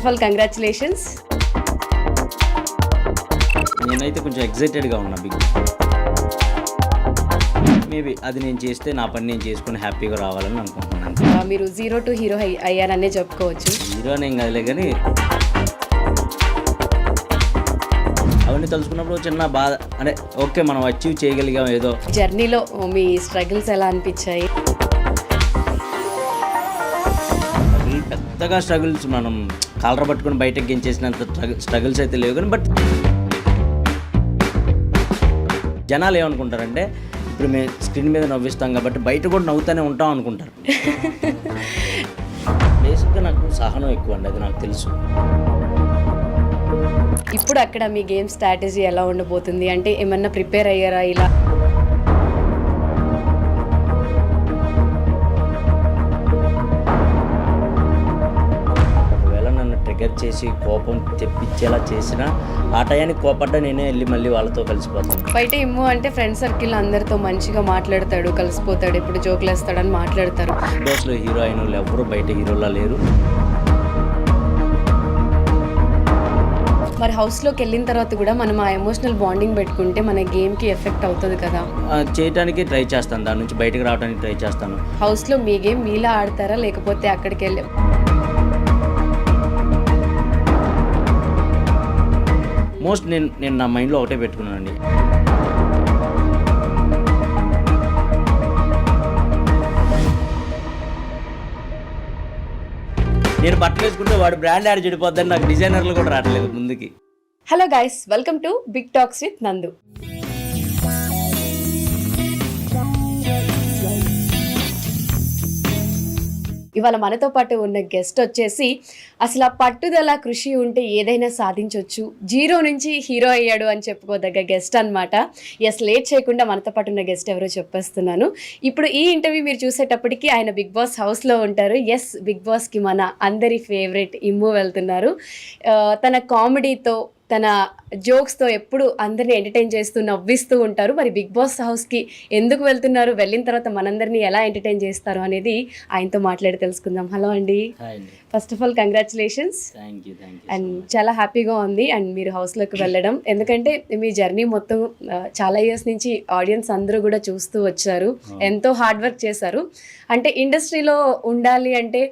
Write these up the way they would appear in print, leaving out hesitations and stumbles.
First of all congratulations. నేనైతే కొంచెం ఎక్సైటెడ్గా ఉన్నా బిగ్ మేబీ అది నేను చేస్తే నా పని నేను చేసుకుని హ్యాపీగా రావాలని అనుకుంటున్నాను. మీరు 0 to హీరో అయ్యారనే చెప్పుకోవచ్చు. హీరో నేను కదలే కానీ అవన్నీ తలుచుకున్నప్పుడు చిన్న బాధ, అంటే ఓకే మనం అచీవ్ చేయగలిగాం ఏదో. జర్నీలో మీ స్ట్రగుల్స్ ఎలా అనిపించాయి? పెద్దగా స్ట్రగుల్స్ మనం కాలర పట్టుకుని బయటకు గెంచేసినంత స్ట్రగుల్స్ అయితే లేవు కానీ, బట్ జనాలు ఏమనుకుంటారంటే ఇప్పుడు మేము స్క్రీన్ మీద నవ్విస్తాం కాబట్టి బయట కూడా నవ్వుతూనే ఉంటాం అనుకుంటారు. బేసిక్గా నాకు సహనం ఎక్కువ అండి, అది నాకు తెలుసు. ఇప్పుడు అక్కడ మీ గేమ్ స్ట్రాటజీ ఎలా ఉండబోతుంది అంటే ఏమన్నా ప్రిపేర్ అయ్యారా ఇలా? ట్రిగర్ చేసి కోపం తెప్పించేలా చేసిన ఆ టయానికి కోపడ్డా నేనే వెళ్ళి మళ్ళీ వాళ్ళతో కలిసిపోతాను. బయట ఇమ్ము అంటే ఫ్రెండ్ సర్కిల్ అందరితో మంచిగా మాట్లాడతాడు, కలిసిపోతాడు, ఇప్పుడు జోకులు వేస్తాడని మాట్లాడతారు. బిగ్ హీరోయిన్లు ఎవరు బయట హీరోలా లేరు. మరి హౌస్లోకి వెళ్ళిన తర్వాత కూడా మనం ఆ ఎమోషనల్ బాండింగ్ పెట్టుకుంటే మన గేమ్కి ఎఫెక్ట్ అవుతుంది కదా. చేయడానికి ట్రై చేస్తాను, దాని నుంచి బయటకు రావడానికి ట్రై చేస్తాను. హౌస్లో మీ గేమ్ మీలా ఆడతారా లేకపోతే అక్కడికి వెళ్ళి? మోస్ట్ నేను నా మైండ్లో ఒకటే పెట్టుకున్నానండి, నేను బట్టలు వేసుకుంటే వాడు బ్రాండ్ యాడ్ చెడిపోద్దని నాకు డిజైనర్లు కూడా రావట్లేదు ముందుకి. Hello guys, welcome to big talks with Nandu. ఇవాళ మనతో పాటు ఉన్న గెస్ట్ వచ్చేసి అసలు ఆ పట్టుదల కృషి ఉంటే ఏదైనా సాధించవచ్చు, 0 నుంచి హీరో అయ్యాడు అని చెప్పుకోదగ్గ గెస్ట్ అనమాట. ఎస్, లేట్ చేయకుండా మనతో పాటు ఉన్న గెస్ట్ ఎవరో చెప్పేస్తున్నాను. ఇప్పుడు ఈ ఇంటర్వ్యూ మీరు చూసేటప్పటికి ఆయన బిగ్ బాస్ హౌస్లో ఉంటారు. ఎస్, బిగ్ బాస్కి మన అందరి ఫేవరెట్ ఇమ్ము వెళ్తున్నారు. తన కామెడీతో తన జోక్స్తో ఎప్పుడు అందరినీ ఎంటర్టైన్ చేస్తూ నవ్విస్తూ ఉంటారు. మరి బిగ్ బాస్ హౌస్కి ఎందుకు వెళ్తున్నారు, వెళ్ళిన తర్వాత మనందరినీ ఎలా ఎంటర్టైన్ చేస్తారు అనేది ఆయనతో మాట్లాడి తెలుసుకుందాం. హలో అండి, first of all congratulations. And చాలా హ్యాపీగా ఉంది అండ్ మీరు హౌస్లోకి వెళ్ళడం, ఎందుకంటే మీ జర్నీ మొత్తం చాలా ఇయర్స్ నుంచి ఆడియన్స్ అందరూ కూడా చూస్తూ వచ్చారు, ఎంతో హార్డ్ వర్క్ చేశారు. అంటే ఇండస్ట్రీలో ఉండాలి అంటే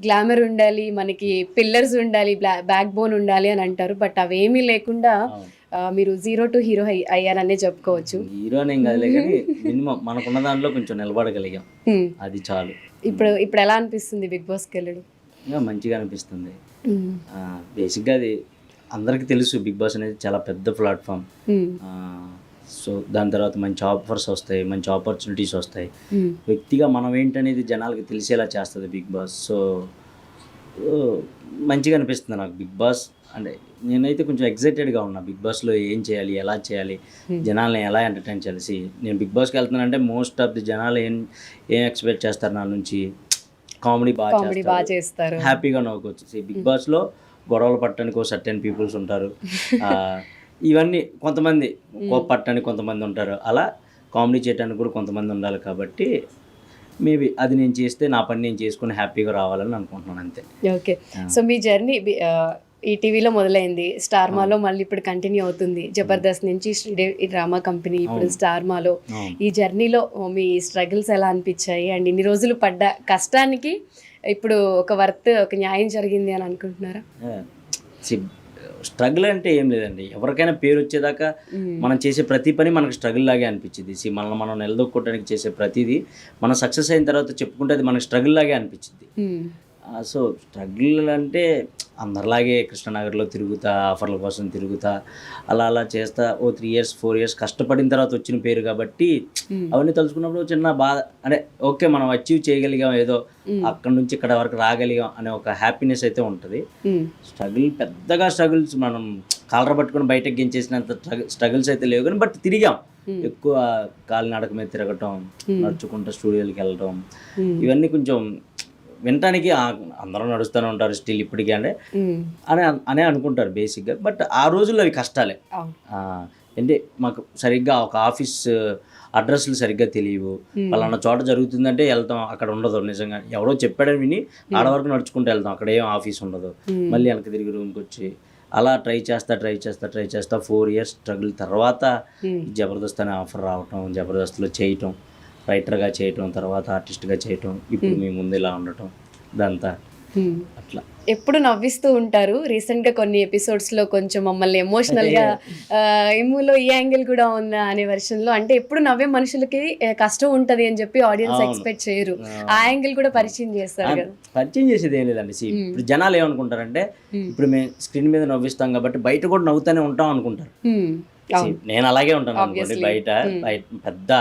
గ్లామర్ ఉండాలి, మనకి పిల్లర్స్ ఉండాలి, బ్యాక్ బోన్ ఉండాలి అని అంటారు. బట్ అవేమీ లేకుండా మీరు 0 to హీరో అయ్యారనే చెప్పుకోవచ్చు. హీరో నేను కదలే కానీ మినిమం మనకున్న దాంట్లో కొంచెం నిలబడగలిగాం, అది చాలు. ఇప్పుడు ఎలా అనిపిస్తుంది బిగ్ బాస్కి వెళ్ళడం? మంచిగా అనిపిస్తుంది. బేసిక్గా అది అందరికీ తెలుసు, బిగ్ బాస్ అనేది చాలా పెద్ద ప్లాట్ఫామ్. సో దాని తర్వాత మంచి ఆఫర్స్ వస్తాయి, మంచి ఆపర్చునిటీస్ వస్తాయి. వ్యక్తిగా మనం ఏంటనేది జనాలకి తెలిసేలా చేస్తుంది బిగ్ బాస్. సో మంచిగా అనిపిస్తుంది నాకు బిగ్ బాస్ అంటే. నేనైతే కొంచెం ఎక్సైటెడ్గా ఉన్నా, బిగ్ బాస్లో ఏం చేయాలి, ఎలా చేయాలి, జనాల్ని ఎలా ఎంటర్టైన్ చేయాలి. నేను బిగ్ బాస్కి వెళ్తున్నానంటే మోస్ట్ ఆఫ్ ది జనాలు ఏం ఎక్స్పెక్ట్ చేస్తారు నా నుంచి, కామెడీ బాగా చేస్తారు, హ్యాపీగా నవ్వుకోవచ్చు. బిగ్ బాస్లో గొడవలు పట్టడానికి ఒక సర్టెన్ పీపుల్స్ ఉంటారు, ఇవన్నీ కొంతమంది కోపట్టడానికి కొంతమంది ఉంటారు, అలా కామెడీ చేయడానికి కూడా కొంతమంది ఉండాలి. కాబట్టి మేబీ అది నేను చేస్తే నా పని నేను చేసుకుని హ్యాపీగా రావాలని అనుకుంటున్నాను, అంతే. ఓకే, సో మీ జర్నీ ఈ టీవీలో మొదలైంది, స్టార్ మాలో మళ్ళీ ఇప్పుడు కంటిన్యూ అవుతుంది. జబర్దస్త్ నుంచి శ్రీదేవి డ్రామా కంపెనీ, ఇప్పుడు స్టార్ మాలో. ఈ జర్నీలో మీ స్ట్రగుల్స్ ఎలా అనిపించాయి అండ్ ఇన్ని రోజులు పడ్డ కష్టానికి ఇప్పుడు ఒక న్యాయం జరిగింది అని అనుకుంటున్నారా? స్ట్రగుల్ అంటే ఏం లేదండి, ఎవరికైనా పేరు వచ్చేదాకా మనం చేసే ప్రతి పని మనకు స్ట్రగుల్ లాగే అనిపించింది. మనం నిలదొక్కోవడానికి చేసే ప్రతిదీ మనం సక్సెస్ అయిన తర్వాత చెప్పుకుంటే అది మనకు స్ట్రగుల్ లాగే అనిపించింది. సో స్ట్రగుల్ అంటే అందరిలాగే కృష్ణనగర్లో తిరుగుతా, ఆఫర్ల కోసం తిరుగుతా, అలా చేస్తా 3 years 4 years కష్టపడిన తర్వాత వచ్చిన పేరు కాబట్టి అవన్నీ తలుచుకున్నప్పుడు చిన్న బాధ, అంటే ఓకే మనం అచీవ్ చేయగలిగాం ఏదో, అక్కడ నుంచి ఇక్కడ వరకు రాగలిగాం అనే ఒక హ్యాపీనెస్ అయితే ఉంటుంది. పెద్దగా స్ట్రగుల్స్ మనం కాలర పట్టుకుని బయటకు గెంచేసినంత స్ట్రగుల్స్ అయితే లేవు కానీ, బట్ తిరిగాం. ఎక్కువ కాలినడక మీద తిరగటం, నడుచుకుంటూ స్టూడియోలకి వెళ్ళటం, ఇవన్నీ కొంచెం వినటానికి అందరూ నడుస్తూనే ఉంటారు స్టిల్ ఇప్పటికీ అనే అనుకుంటారు బేసిక్గా. బట్ ఆ రోజుల్లో అవి కష్టాలే. అంటే మాకు సరిగ్గా ఒక ఆఫీస్ అడ్రస్లు సరిగ్గా తెలియవు. పలానా చోట జరుగుతుందంటే వెళ్తాం, అక్కడ ఉండదు. నిజంగా ఎవరో చెప్పాడని విని ఆడ వరకు నడుచుకుంటూ వెళ్తాం, అక్కడ ఏం ఆఫీస్ ఉండదు. మళ్ళీ వెనక్కి తిరిగి రూమ్కి వచ్చి అలా ట్రై చేస్తా 4 years స్ట్రగుల్ తర్వాత జబర్దస్త్ అనే ఆఫర్ రావటం, జబర్దస్త్లో చేయటం, రైటర్గా చేయటం, తర్వాత ఆర్టిస్ట్గా చేయటం, ఇప్పుడు మీ ముందు ఇలా ఉండటం, ఇదంతా అట్లా. ఎప్పుడు నవ్విస్తూ ఉంటారు. రీసెంట్గా కొన్ని ఎపిసోడ్స్లో కొంచెం మమ్మల్ని ఎమోషనల్గా ఎమ్ములో ఈ యాంగిల్ కూడా ఉందా అనే వెర్షన్లో, అంటే ఎప్పుడు నవ్వే మనుషులకి కష్టం ఉంటుంది అని చెప్పి ఆడియన్స్ ఎక్స్పెక్ట్ చేయరు. ఆ యాంగిల్ కూడా పరిచయం చేస్తారు కదా. పరిచయం చేసేది ఏం లేదండి. ఇప్పుడు జనాలు ఏమనుకుంటారంటే ఇప్పుడు మేము స్క్రీన్ మీద నవ్విస్తాం కాబట్టి బయట కూడా నవ్వుతూనే ఉంటాం అనుకుంటారు. నేను అలాగే ఉంటాను అనుకోండి. బయట పెద్ద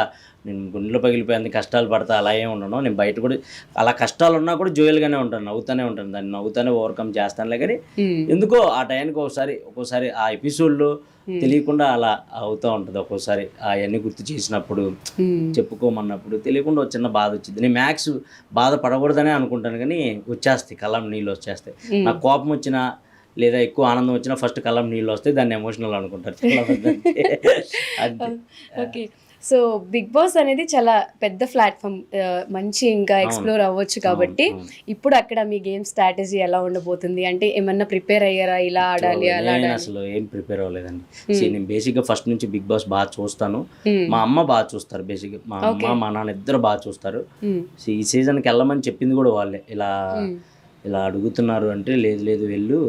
నేను గుండెలో పగిలిపోయింది కష్టాలు పడతా అలా ఏమి ఉండను. నేను బయట కూడా అలా కష్టాలు ఉన్నా కూడా జోయల్గానే ఉంటాను, నవ్వుతూనే ఉంటాను, దాన్ని నవ్వుతూనే ఓవర్కమ్ చేస్తానులే. కానీ ఎందుకో ఆ టైంకి ఒక్కోసారి ఆ ఎపిసోడ్లో తెలియకుండా అలా అవుతూ ఉంటుంది. ఒక్కోసారి అవన్నీ గుర్తు చేసినప్పుడు, చెప్పుకోమన్నప్పుడు తెలియకుండా ఒక చిన్న బాధ వచ్చింది. నేను మ్యాక్స్ బాధ పడకూడదనే అనుకుంటాను, కానీ వచ్చేస్తాయి, కళ్ళం నీళ్ళు వచ్చేస్తాయి. నాకు కోపం వచ్చినా లేదా ఎక్కువ ఆనందం వచ్చినా ఫస్ట్ కళ్ళం నీళ్ళు వస్తాయి, దాన్ని ఎమోషనల్ అనుకుంటారు చాలా మంది. అంతే. ఓకే. సో బిగ్ బాస్ అనేది చాలా పెద్ద ప్లాట్ఫామ్, మంచి ఇంకా ఎక్స్ప్లోర్ అవ్వచ్చు కాబట్టి ఇప్పుడు అక్కడ మీ గేమ్ స్ట్రాటజీ ఎలా ఉండబోతుంది? అంటే ఏమన్నా ప్రిపేర్ అయ్యారా, ఇలా ఆడాలి అలా ఆడాలి? అసలు ఏం ప్రిపేర్ అవ్వలేదండి. నేను బేసిక్గా ఫస్ట్ నుంచి బిగ్ బాస్ బాగా చూస్తాను. మా అమ్మ బాగా చూస్తారు, బేసిక్గా మా అమ్మ మా నాన్న ఇద్దరు బాగా చూస్తారు. ఈ సీజన్కి వెళ్ళమని చెప్పింది కూడా వాళ్ళే. ఇలా అడుగుతున్నారు అంటే లేదు వెళ్ళు,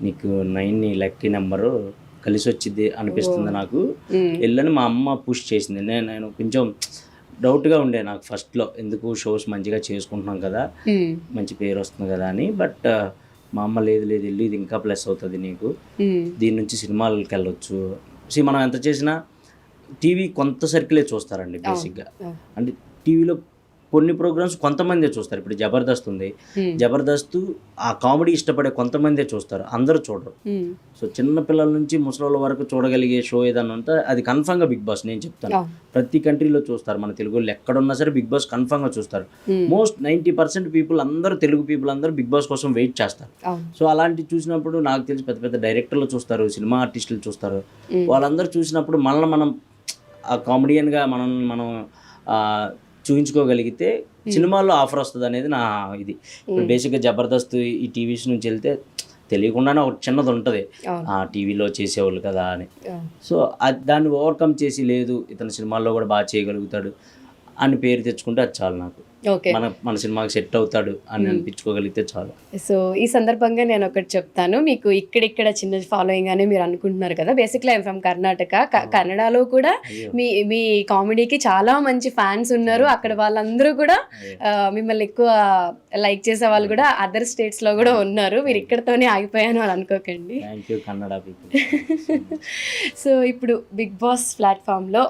నీకు 9 లక్కీ నెంబరు కలిసి వచ్చింది అనిపిస్తుంది నాకు, వెళ్ళని మా అమ్మ పుష్ చేసింది. నేను కొంచెం డౌట్గా ఉండే నాకు ఫస్ట్లో, ఎందుకు షోస్ మంచిగా చేసుకుంటున్నాం కదా, మంచి పేరు వస్తుంది కదా అని. బట్ మా అమ్మ లేదు వెళ్ళు, ఇది ఇంకా ప్లస్ అవుతుంది నీకు, దీని నుంచి సినిమాలకు వెళ్ళొచ్చు. మనం ఎంత చేసినా టీవీ కొంత సర్కిలే చూస్తారండి బేసిక్గా. అంటే టీవీలో కొన్ని ప్రోగ్రామ్స్ కొంతమందే చూస్తారు. ఇప్పుడు జబర్దస్త్ ఉంది, జబర్దస్త్ ఆ కామెడీ ఇష్టపడే కొంతమందే చూస్తారు, అందరూ చూడరు. సో చిన్న పిల్లల నుంచి ముసలోళ్ళ వరకు చూడగలిగే షో ఏదన్నా ఉంటే అది కన్ఫామ్గా బిగ్ బాస్. నేను చెప్తాను, ప్రతి కంట్రీలో చూస్తారు. మన తెలుగు వాళ్ళు ఎక్కడున్నా సరే బిగ్ బాస్ కన్ఫామ్గా చూస్తారు. మోస్ట్ 90% పీపుల్ అందరూ, తెలుగు పీపుల్ అందరూ బిగ్ బాస్ కోసం వెయిట్ చేస్తారు. సో అలాంటి చూసినప్పుడు నాకు తెలిసి పెద్ద పెద్ద డైరెక్టర్లు చూస్తారు, సినిమా ఆర్టిస్టులు చూస్తారు. వాళ్ళందరూ చూసినప్పుడు మనం ఆ కామెడియన్గా మనం చూపించుకోగలిగితే సినిమాల్లో ఆఫర్ వస్తుంది అనేది నా ఇది. ఇప్పుడు బేసిక్గా జబర్దస్త్ ఈ టీవీస్ నుంచి వెళ్తే తెలియకుండానే ఒక చిన్నది ఉంటుంది, ఆ టీవీలో చేసేవాళ్ళు కదా అని. సో దాన్ని ఓవర్కమ్ చేసి, లేదు ఇతను సినిమాల్లో కూడా బాగా చేయగలుగుతాడు అని పేరు తెచ్చుకుంటే అది చాలు నాకు. మన సినిమాకి సెట్ అవుతాడు అని అనిపించుకోగలిగితే చాలు. సో ఈ సందర్భంగా నేను ఒకటి చెప్తాను, మీకు ఇక్కడ చిన్న ఫాలోయింగ్ అని మీరు అనుకుంటున్నారు కదా. Basically I'm from Karnataka. కన్నడలో కూడా మీ కామెడీకి చాలా మంచి ఫ్యాన్స్ ఉన్నారు. అక్కడ వాళ్ళందరూ కూడా మిమ్మల్ని ఎక్కువ లైక్ చేసే వాళ్ళు కూడా అదర్ స్టేట్స్ లో కూడా ఉన్నారు. మీరు ఇక్కడతోనే ఆగిపోయాను అని అనుకోకండి. సో ఇప్పుడు బిగ్ బాస్ ప్లాట్ఫామ్లో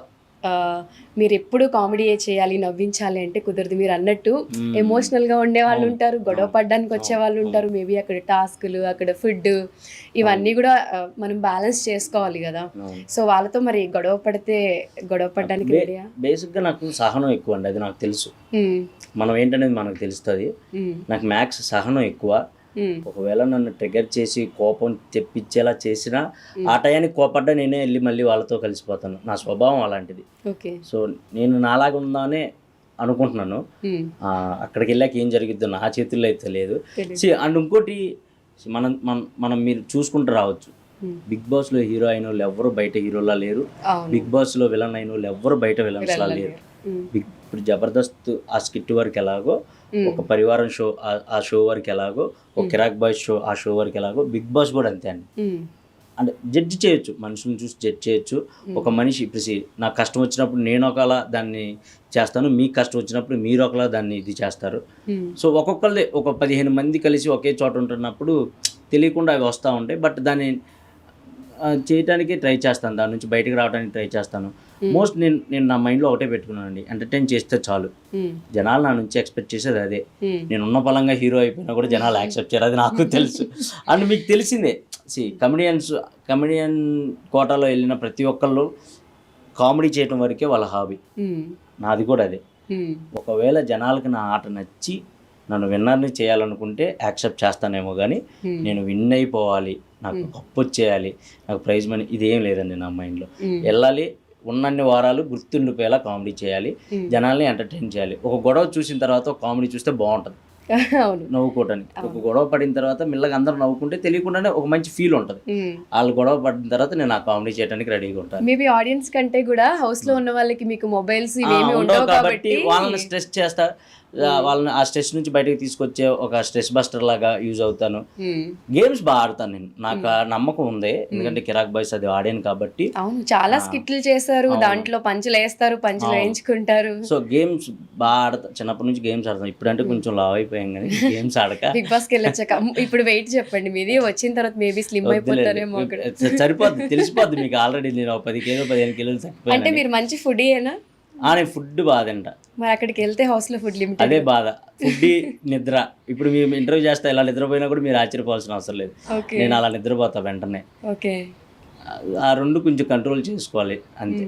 మీరు ఎప్పుడు కామెడీ చేయాలి, నవ్వించాలి అంటే కుదరదు. మీరు అన్నట్టు ఎమోషనల్గా ఉండే వాళ్ళు ఉంటారు, గొడవ పడడానికి వచ్చే వాళ్ళు ఉంటారు. మేబీ అక్కడ టాస్కులు, అక్కడ ఫుడ్, ఇవన్నీ కూడా మనం బ్యాలెన్స్ చేసుకోవాలి కదా. సో వాళ్ళతో మరి గొడవ పడడానికి రెడీయా? బేసిక్గా నాకు సహనం ఎక్కువ అండి, అది నాకు తెలుసు. మనం ఏంటనేది మనకు తెలుస్తుంది. నాకు మ్యాక్స్ సహనం ఎక్కువ. ఒకవేళ నన్ను ట్రిగర్ చేసి కోపం తెప్పించేలా చేసినా ఆ టయానికి కోపడ్డా నేనే వెళ్ళి మళ్ళీ వాళ్ళతో కలిసిపోతాను. నా స్వభావం అలాంటిది. సో నేను నాలాగా ఉందానే అనుకుంటున్నాను. అక్కడికి వెళ్ళాక ఏం జరిగిద్దో నా చేతుల్లో అయితే లేదు. అండ్ ఇంకోటి, మనం మీరు చూసుకుంటూ రావచ్చు, బిగ్ బాస్లో హీరో అయిన వాళ్ళు ఎవరు బయట హీరోలా లేరు, బిగ్ బాస్లో విలన్ అయిన వాళ్ళు ఎవరు బయట విలన్స్లా లేరు. ఇప్పుడు జబర్దస్త్ ఆ స్కిట్ వరకు ఎలాగో, ఒక పరివారం షో ఆ షో వరకు ఎలాగో, ఒక కిరాక్ బాయ్స్ షో ఆ షో వరకు ఎలాగో, బిగ్ బాస్ కూడా అంతే అండి. అంటే జడ్జి చేయొచ్చు, మనుషులను చూసి జడ్జ్ చేయొచ్చు. ఒక మనిషి ఇప్పుడు నాకు కష్టం వచ్చినప్పుడు నేను ఒకలా దాన్ని చేస్తాను, మీకు కష్టం వచ్చినప్పుడు మీరు ఒకలా దాన్ని ఇది చేస్తారు. సో ఒక్కొక్కరిదే ఒక 15 మంది కలిసి ఒకే చోట ఉంటున్నప్పుడు తెలియకుండా అవి వస్తూ ఉంటాయి. బట్ దాన్ని చేయటానికి ట్రై చేస్తాను, దాని నుంచి బయటకు రావడానికి ట్రై చేస్తాను. మోస్ట్ నేను నా మైండ్లో ఒకటే పెట్టుకున్నానండి, ఎంటర్టైన్ చేస్తే చాలు. జనాలు నా నుంచి ఎక్స్పెక్ట్ చేసేది అదే. నేను ఉన్న పలంగా హీరో అయిపోయినా కూడా జనాలు యాక్సెప్ట్ చేయరు, అది నాకు తెలుసు. అండ్ మీకు తెలిసిందే, కమెడియన్ కోటాలో వెళ్ళిన ప్రతి ఒక్కళ్ళు కామెడీ చేయటం వరకే వాళ్ళ హాబీ. నాది కూడా అదే. ఒకవేళ జనాలకి నా ఆట నచ్చి నన్ను విన్నర్ని చేయాలనుకుంటే యాక్సెప్ట్ చేస్తానేమో, కానీ నేను విన్ అయిపోవాలి, నాకు కప్పు వచ్చేయాలి, నాకు ప్రైజ్ మనీ, ఇదేం లేదండి నా మైండ్లో. వెళ్ళాలి, ఉన్నన్ని వారాలు గుర్తుండిపోయేలా కామెడీ చేయాలి, జనాల్ని ఎంటర్టైన్ చేయాలి. ఒక గొడవ చూసిన తర్వాత ఒక కామెడీ చూస్తే బాగుంటుంది అవును. నవ్వుకోవటానికి. ఒక గొడవ పడిన తర్వాత మెల్లగా అందరూ నవ్వుకుంటే తెలియకుండానే ఒక మంచి ఫీల్ ఉంటుంది. వాళ్ళు గొడవ పడిన తర్వాత నేను ఆ కామెడీ చేయడానికి రెడీగా ఉంటాను. మేబీ ఆడియన్స్ కంటే కూడా హౌస్ లో ఉన్న వాళ్ళకి మీకు మొబైల్స్ ఇవేమి ఉండవు ఉండవు కాబట్టి కాబట్టి వాళ్ళని స్ట్రెస్ చేస్తా, వాళ్ళని ఆ స్ట్రెస్ నుంచి బయటకు తీసుకొచ్చే ఒక స్ట్రెస్ బస్టర్ లాగా యూజ్ అవుతాను. గేమ్స్ బాగా ఆడతాను నేను, నాకు ఆ నమ్మకం ఉంది, ఎందుకంటే కిరాక్ బాయ్స్ అది ఆడాను కాబట్టి. అవును, చాలా స్కిట్లు చేశారు, దాంట్లో పంచులు వేస్తారు, పంచులు వేయించుకుంటారు. సో గేమ్స్ బాగా ఆడతా, చిన్నప్పటి నుంచి గేమ్స్ ఆడతాను. ఇప్పుడంటే కొంచెం లావ్ అయిపోయాం కానీ గేమ్స్ ఆడక బిగ్ బాస్ కి వెళ్ళొచ్చాక ఇప్పుడు వెయిట్ చెప్పండి మీది, వచ్చిన తర్వాత మేబీ స్లిమ్ అయిపోతారేమో అక్కడ. సరిపోద్ది, తెలిసిపోద్ది మీకు ఆల్రెడీ. నేను 10 కిలో 15 కిలోలు అంటే తగ్గిపోయాను. మీరు మంచి ఫుడీయేనా? నేను ఫుడ్ బాగా తింటా. మరి అక్కడికి వెళ్తే హౌస్ లో ఫుడ్ లిమిట్. అదే బాధ, ఫుడ్ నిద్ర. ఇప్పుడు మేము ఇంటర్వ్యూ చేస్తా, ఇలా నిద్రపోయినా కూడా మీరు ఆశ్చర్యపోవాల్సిన అవసరం లేదు, నేను అలా నిద్రపోతా వెంటనే. ఓకే, ఆ రెండు కొంచెం కంట్రోల్ చేసుకోవాలి అంతే.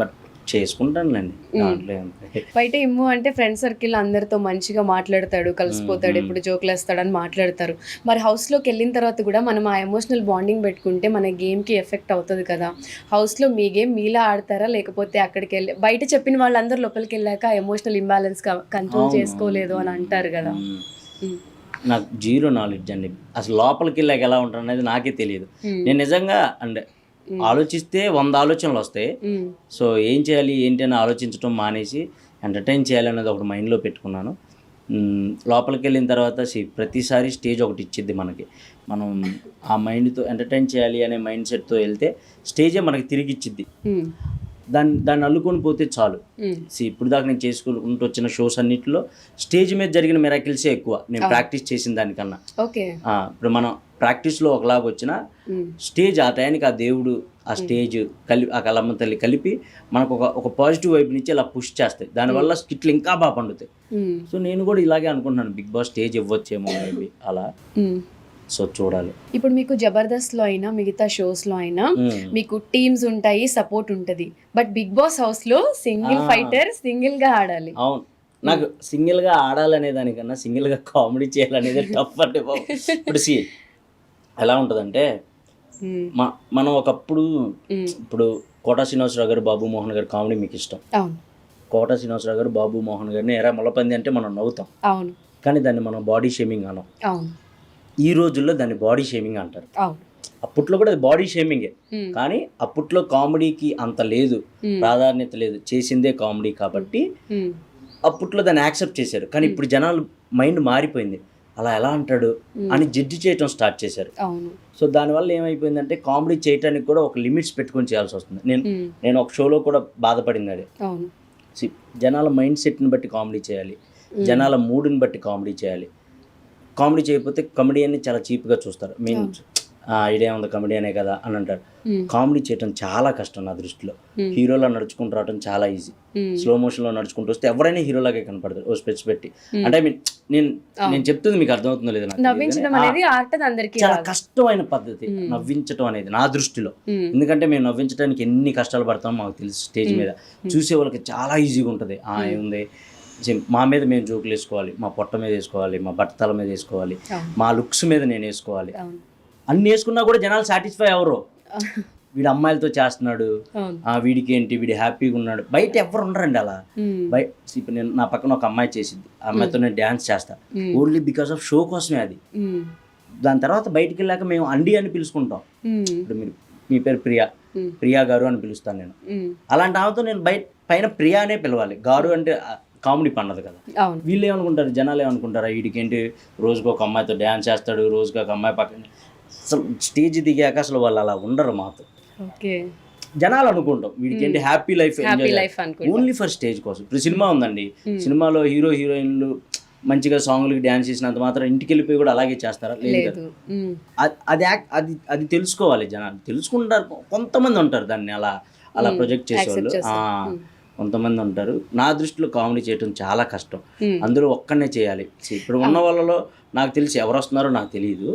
బట్ చేసుకుంటానులేండి దాంట్లో. బయట ఇమ్ము అంటే ఫ్రెండ్ సర్కిల్ అందరితో మంచిగా మాట్లాడతాడు, కలిసిపోతాడు, ఎప్పుడు జోకులు వేస్తాడని మాట్లాడతారు. మరి హౌస్లోకి వెళ్ళిన తర్వాత కూడా మనం ఆ ఎమోషనల్ బాండింగ్ పెట్టుకుంటే మన గేమ్కి ఎఫెక్ట్ అవుతుంది కదా. హౌస్లో మీ గేమ్ మీలా ఆడతారా, లేకపోతే అక్కడికి వెళ్ళి బయట చెప్పిన వాళ్ళందరూ లోపలికి వెళ్ళాక ఎమోషనల్ ఇంబ్యాలెన్స్ కంట్రోల్ చేసుకోలేదు అని అంటారు కదా. నాకు జీరో నాలెడ్జ్ అండి, అసలు లోపలికి వెళ్ళాక ఎలా ఉంటాను అనేది నాకే తెలియదు. నేను నిజంగా అంటే ఆలోచిస్తే 100 ఆలోచనలు వస్తాయి. సో ఏం చేయాలి ఏంటి అని ఆలోచించడం మానేసి ఎంటర్టైన్ చేయాలి అనేది ఒకటి మైండ్లో పెట్టుకున్నాను. లోపలికి వెళ్ళిన తర్వాత ప్రతిసారి స్టేజ్ ఒకటి ఇచ్చిద్ది మనకి. మనం ఆ మైండ్తో ఎంటర్టైన్ చేయాలి అనే మైండ్ సెట్తో వెళ్తే స్టేజే మనకి తిరిగి ఇచ్చిద్ది. దాన్ని అల్లుకొని పోతే చాలు. ఇప్పుడు దాకా నేను చేసుకుంటూ వచ్చిన షోస్ అన్నింటిలో స్టేజ్ మీద జరిగిన మిరాకిల్సే ఎక్కువ నేను ప్రాక్టీస్ చేసిన దానికన్నా. ఇప్పుడు మనం ప్రాక్టీస్లో ఒకలాగా వచ్చిన స్టేజ్ ఆ టైంకి ఆ దేవుడు ఆ స్టేజ్ ఆ కలమ్మ తల్లి కలిపి మనకు ఒక పాజిటివ్ వైపు నుంచి అలా పుష్ చేస్తాయి, దానివల్ల స్కిట్లు ఇంకా బాగా పండుతాయి. సో నేను కూడా ఇలాగే అనుకుంటున్నాను, బిగ్ బాస్ స్టేజ్ ఇవ్వచ్చేమో మేబీ అలా. సో చూడాలి. ఇప్పుడు మీకు జబర్దస్త్లో అయినా మిగతా షోస్లో అయినా మీకు టీమ్స్ ఉంటాయి, సపోర్ట్ ఉంటుంది. బట్ బిగ్ బాస్ హౌస్లో సింగిల్ ఫైటర్, సింగిల్గా ఆడాలి. అవును, నాకు సింగిల్గా ఆడాలనే దానికన్నా సింగిల్గా కామెడీ చేయాలనేది టఫ్ అంటే బాబు. ఇప్పుడు ఎలా ఉంటుందంటే మనం ఒకప్పుడు, ఇప్పుడు కోటా శ్రీనివాసరావు గారు, బాబు మోహన్ గారు కామెడీ మీకు ఇష్టం. కోటా శ్రీనివాసరావు గారు, బాబు మోహన్ గారిని ఎరా మొలపంది అంటే మనం నవ్వుతాం. అవును, కానీ దాన్ని మనం బాడీ షేమింగ్ అనం. అవును, ఈ రోజుల్లో దాన్ని బాడీ షేమింగ్ అంటారు. అప్పట్లో కూడా అది బాడీ షేమింగే, కానీ అప్పట్లో కామెడీకి అంత లేదు, ప్రాధాన్యత లేదు, చేసిందే కామెడీ కాబట్టి అప్పట్లో దాన్ని యాక్సెప్ట్ చేశారు. కానీ ఇప్పుడు జనాలు మైండ్ మారిపోయింది, అలా ఎలా అంటాడు అని జడ్జి చేయటం స్టార్ట్ చేశారు. సో దానివల్ల ఏమైపోయిందంటే కామెడీ చేయడానికి కూడా ఒక లిమిట్స్ పెట్టుకొని చేయాల్సి వస్తుంది. నేను ఒక షోలో కూడా బాధపడింది అదే. జనాల మైండ్ సెట్ని బట్టి కామెడీ చేయాలి, జనాల మూడ్ని బట్టి కామెడీ చేయాలి. కామెడీ చేయకపోతే కమెడియన్ని చాలా చీప్గా చూస్తారు. ఇదే ఉంది కమెడియనే కదా అని అంటారు. కామెడీ చేయటం చాలా కష్టం నా దృష్టిలో. హీరోలా నడుచుకుంటూ రావడం చాలా ఈజీ. స్లో మోషన్లో నడుచుకుంటూ వస్తే ఎవరైనా హీరోలాగే కనపడతారు ఓ స్పెట్స్ పెట్టి. అంటే నేను చెప్తుంది మీకు అర్థమవుతుందో లేదు, చాలా కష్టమైన పద్ధతి నవ్వించడం అనేది నా దృష్టిలో. ఎందుకంటే మేము నవ్వించడానికి ఎన్ని కష్టాలు పడతామో మాకు తెలుసు. స్టేజ్ మీద చూసే వాళ్ళకి చాలా ఈజీగా ఉంటుంది. ఏముంది, మా మీద మేము జోకులు వేసుకోవాలి, మా పొట్ట మీద వేసుకోవాలి, మా బట్టతల మీద వేసుకోవాలి, మా లుక్స్ మీద నేను వేసుకోవాలి. అన్ని వేసుకున్నా కూడా జనాలు సాటిస్ఫై అవ్వరు. వీడు అమ్మాయిలతో చేస్తున్నాడు, వీడికి ఏంటి, వీడి హ్యాపీగా ఉన్నాడు. బయట ఎవరు ఉండరండి అలా. ఇప్పుడు నేను నా పక్కన ఒక అమ్మాయి చేసింది, ఆ అమ్మాయితో నేను డ్యాన్స్ చేస్తా ఓన్లీ బికాస్ ఆఫ్ షో కోసమే అది. దాని తర్వాత బయటికి వెళ్ళాక మేము అండి అని పిలుచుకుంటాం. ఇప్పుడు మీ పేరు ప్రియా గారు అని పిలుస్తాను నేను. అలాంటి ఆమెతో నేను పైన ప్రియా అనే పిలవాలి, గారు అంటే కామెడీ పండదు కదా. వీళ్ళు ఏమనుకుంటారు, జనాలు ఏమనుకుంటారా, వీడికేంటి రోజుకు ఒక అమ్మాయితో డ్యాన్స్ చేస్తాడు, రోజుకు ఒక అమ్మాయి పక్కన. అసలు స్టేజ్ దిగాక అసలు వాళ్ళు అలా ఉండరు మాతో. జనాలు అనుకుంటాం వీడికేంటి happy life only for stage కోసం. ఇప్పుడు సినిమా ఉందండి, సినిమాలో హీరో హీరోయిన్లు మంచిగా సాంగ్లకి డ్యాన్స్ చేసినంత మాత్రం ఇంటికి వెళ్ళిపోయి కూడా అలాగే చేస్తారా? లేదు కదా. అది తెలుసుకోవాలి జనాలు. తెలుసుకుంటారు, కొంతమంది ఉంటారు దాన్ని అలా ప్రొజెక్ట్ చేసేవాళ్ళు, కొంతమంది ఉంటారు. నా దృష్టిలో కామెడీ చేయడం చాలా కష్టం, అందులో ఒక్కనే చేయాలి. ఇప్పుడు ఉన్న వాళ్ళలో నాకు తెలిసి ఎవరు వస్తున్నారో నాకు తెలియదు,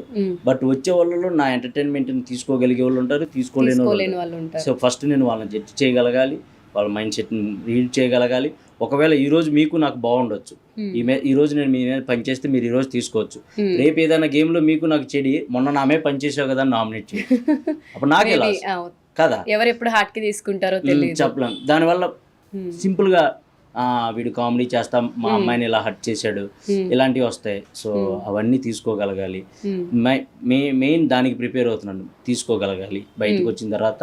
బట్ వచ్చే వాళ్ళలో నా ఎంటర్టైన్మెంట్ని తీసుకోగలిగే వాళ్ళు ఉంటారు, తీసుకోలేని వాళ్ళు ఉంటారు. సో ఫస్ట్ నేను వాళ్ళని జడ్జి చేయగలగాలి, వాళ్ళ మైండ్ సెట్ని రీడ్ చేయగలగాలి. ఒకవేళ ఈరోజు మీకు నాకు బాగుండొచ్చు, ఈరోజు నేను మీ మీద పనిచేస్తే మీరు ఈరోజు తీసుకోవచ్చు, రేపు ఏదైనా గేమ్లో మీకు నాకు చెడి మొన్న నా మీద పనిచేసావు కదా నామినేట్ చేయొచ్చు, అప్పుడు నాకే లాస్ కదా. ఎవరు ఎప్పుడు హార్ట్కి తీసుకుంటారో తెలియదు, చెప్పలేం. దానివల్ల సింపుల్గా వీడు కామెడీ చేస్తా మా అమ్మాయిని ఇలా హర్ట్ చేశాడు ఇలాంటివి వస్తాయి. సో అవన్నీ తీసుకోగలగాలి. మెయిన్ దానికి ప్రిపేర్ అవుతున్నాను, తీసుకోగలగాలి. బయటకు వచ్చిన తర్వాత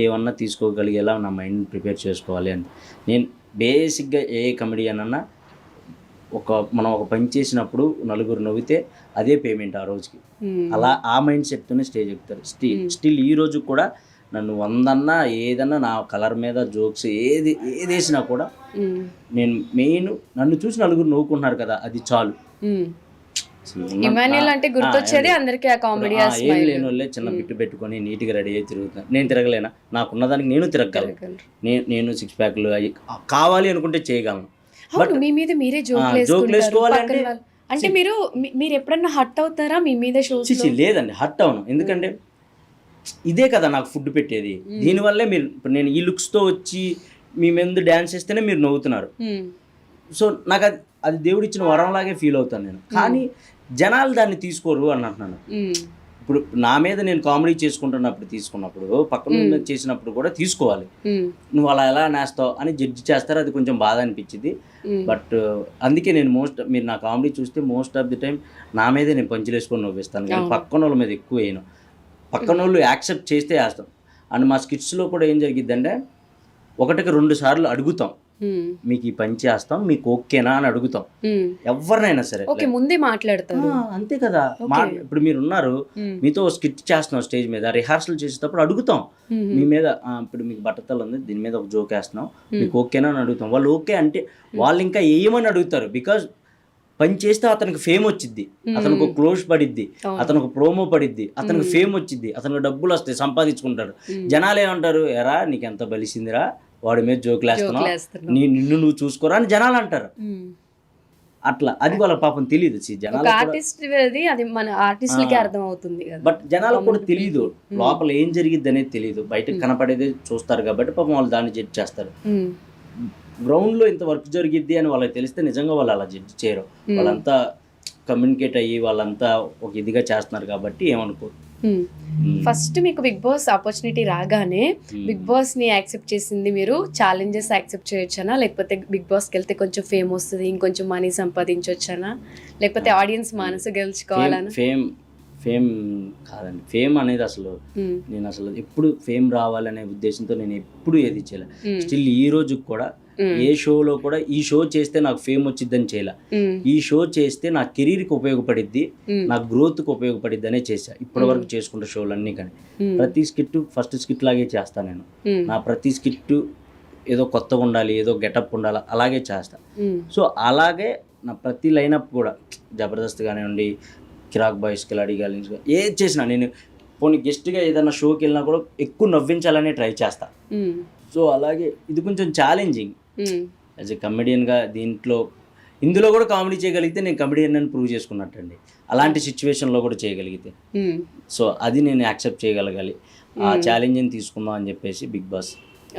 ఏమన్నా తీసుకోగలిగేలా నా మైండ్ ప్రిపేర్ చేసుకోవాలి అని. నేను బేసిక్గా ఏ కమెడియన్ అన్నా మనం ఒక పని చేసినప్పుడు నలుగురు నవ్వితే అదే పేమెంట్ ఆ రోజుకి, అలా ఆ మైండ్ సెట్తోనే స్టేజ్ ఎక్కుతారు. స్టిల్ ఈ రోజు కూడా నన్ను 100 అన్నా ఏదన్నా నా కలర్ మీద జోక్స్ ఏది వేసినా కూడా నేను మెయిన్ నన్ను చూసి నలుగురు నవ్వుకుంటున్నారు కదా, అది చాలు. ఇమాన్యుయల్ అంటే గుర్తొచ్చేది అందరికీ ఆ కామెడీ. ఏం లేని వాళ్ళే చిన్న బిట్టు పెట్టుకొని నీట్గా రెడీ అయ్యి తిరుగుతాను. నేను తిరగలేనా? నాకున్నదానికి నేను తిరగలను. నేను 6 ప్యాక్లు అవి కావాలి అనుకుంటే చేయగలను. బట్ మీ మీద మీరే జోకులు వేసుకోవాలి అంటే మీరు ఎప్పుడన్నా హర్ట్ అవుతారా మీ మీద షోస్? లేదండి, హర్ట్ అవును. ఎందుకంటే ఇదే కదా నాకు ఫుడ్ పెట్టేది. దీనివల్లే మీరు ఇప్పుడు నేను ఈ లుక్స్తో వచ్చి మీ ముందు డ్యాన్స్ చేస్తేనే మీరు నవ్వుతున్నారు. సో నాకు అది దేవుడిచ్చిన వరంలాగే ఫీల్ అవుతాను నేను. కానీ జనాలు దాన్ని తీసుకోరు అని అంటున్నాను. ఇప్పుడు నా మీద నేను కామెడీ చేసుకుంటున్నప్పుడు తీసుకున్నప్పుడు పక్కన మీద చేసినప్పుడు కూడా తీసుకోవాలి. నువ్వు అలా ఎలా నేస్తావు అని జడ్జి చేస్తారు, అది కొంచెం బాధ అనిపించింది. బట్ అందుకే నేను మీరు నా కామెడీ చూస్తే మోస్ట్ ఆఫ్ ది టైం నా మీదే నేను పంచులేసుకొని నవ్విస్తాను, కానీ పక్కన వాళ్ళ మీద ఎక్కువ వేయను. పక్కన వాళ్ళు యాక్సెప్ట్ చేస్తే వేస్తాం. అండ్ మా స్కిట్స్లో కూడా ఏం జరిగిద్దంటే 1కి 2 సార్లు అడుగుతాం, మీకు ఈ పని చేస్తాం, మీకు ఓకేనా అని అడుగుతాం. ఎవరినైనా సరే ముందే మాట్లాడతారు, అంతే కదా. ఇప్పుడు మీరు ఉన్నారు, మీతో స్కిట్ చేస్తున్నాం స్టేజ్ మీద, రిహార్సల్ చేసేటప్పుడు అడుగుతాం మీ మీద, ఇప్పుడు మీకు బట్టతలు ఉంది దీని మీద ఒక జోక్ వేస్తున్నాం, మీకు ఓకేనా అని అడుగుతాం. వాళ్ళు ఓకే అంటే వాళ్ళు ఇంకా వేయమని అడుగుతారు. బికాజ్ పని చేస్తే అతనికి ఫేమ్ వచ్చిద్ది, అతనికి ఒక క్లోజ్ పడిద్ది, అతనికి ప్రోమో పడిద్ది, అతనికి ఫేమ్ వచ్చిద్ది, అతనికి డబ్బులు వస్తాయి, సంపాదించుకుంటారు. జనాలు ఏమంటారు, ఎరా నీకు ఎంత బలిసిందిరా, వాడి మీద జోకులు వేస్తున్నావు, నిన్ను నువ్వు చూసుకోరా అని జనాలు అంటారు. అట్లా అది వాళ్ళ పాపం తెలియదు. బట్ జనాలకు కూడా తెలియదు లోపల ఏం జరిగిద్ది అనేది తెలియదు. బయటకు కనపడేదే చూస్తారు కాబట్టి పాపం వాళ్ళు దాన్ని జడ్జ్ చేస్తారు. గ్రౌండ్లో ఇంత వర్క్ జరిగిద్ది అని వాళ్ళకి తెలిస్తే నిజంగా వాళ్ళు అలా జడ్జ్ చేయరు. వాళ్ళంతా కమ్యూనికేట్ అయ్యి వాళ్ళంతా ఒక ఇదిగా చేస్తున్నారు కాబట్టి ఏమనుకోరు. ఫస్ట్ మీకు బిగ్ బాస్ ఆపర్చునిటీ రాగానే బిగ్ బాస్ ని యాక్సెప్ట్ చేసింది మీరు ఛాలెంజెస్ యాక్సెప్ట్ చేయొచ్చానా, లేకపోతే బిగ్ బాస్కి వెళ్తే కొంచెం ఫేమ్ వస్తుంది ఇంకొంచెం మనీ సంపాదించొచ్చానా, లేకపోతే ఆడియన్స్ మనసు గెలుచుకోవాలనా? ఫేమ్ కాదండి. ఫేమ్ అనేది అసలు నేను అసలు ఎప్పుడు ఫేమ్ రావాలనే ఉద్దేశంతో నేను ఎప్పుడు ఏది చేయలేదు. స్టిల్ ఈ రోజు కూడా ఏ షోలో కూడా ఈ షో చేస్తే నాకు ఫేమ్ వచ్చిద్దని చేయలే. ఈ షో చేస్తే నా కెరీర్కి ఉపయోగపడిద్ది, నా గ్రోత్కి ఉపయోగపడిద్ది అనే చేశా ఇప్పటి వరకు చేసుకుంటే షోలు అన్నీ. కానీ ప్రతి స్కిట్ ఫస్ట్ స్కిట్ లాగే చేస్తాను నేను. నా ప్రతి స్కిట్ ఏదో కొత్తగా ఉండాలి, ఏదో గెటప్ ఉండాలి, అలాగే చేస్తా. సో అలాగే నా ప్రతి లైనప్ కూడా జబర్దస్త్ కానివ్వండి, కిరాక్ బాయ్స్, కిలాడి గాలిన్స్, ఏది చేసినా నేను పోనీ గెస్ట్గా ఏదైనా షోకి వెళ్ళినా కూడా ఎక్కువ నవ్వించాలనే ట్రై చేస్తా. సో అలాగే ఇది కొంచెం ఛాలెంజింగ్ యాజ్ ఎ కమెడియన్గా. ఇందులో కూడా కామెడీ చేయగలిగితే నేను కమెడియన్ అని ప్రూవ్ చేసుకున్నట్టండి. అలాంటి సిచ్యువేషన్లో కూడా చేయగలిగితే సో అది నేను యాక్సెప్ట్ చేయగలగాలి. ఆ ఛాలెంజ్ని తీసుకుందాం అని చెప్పేసి బిగ్ బాస్.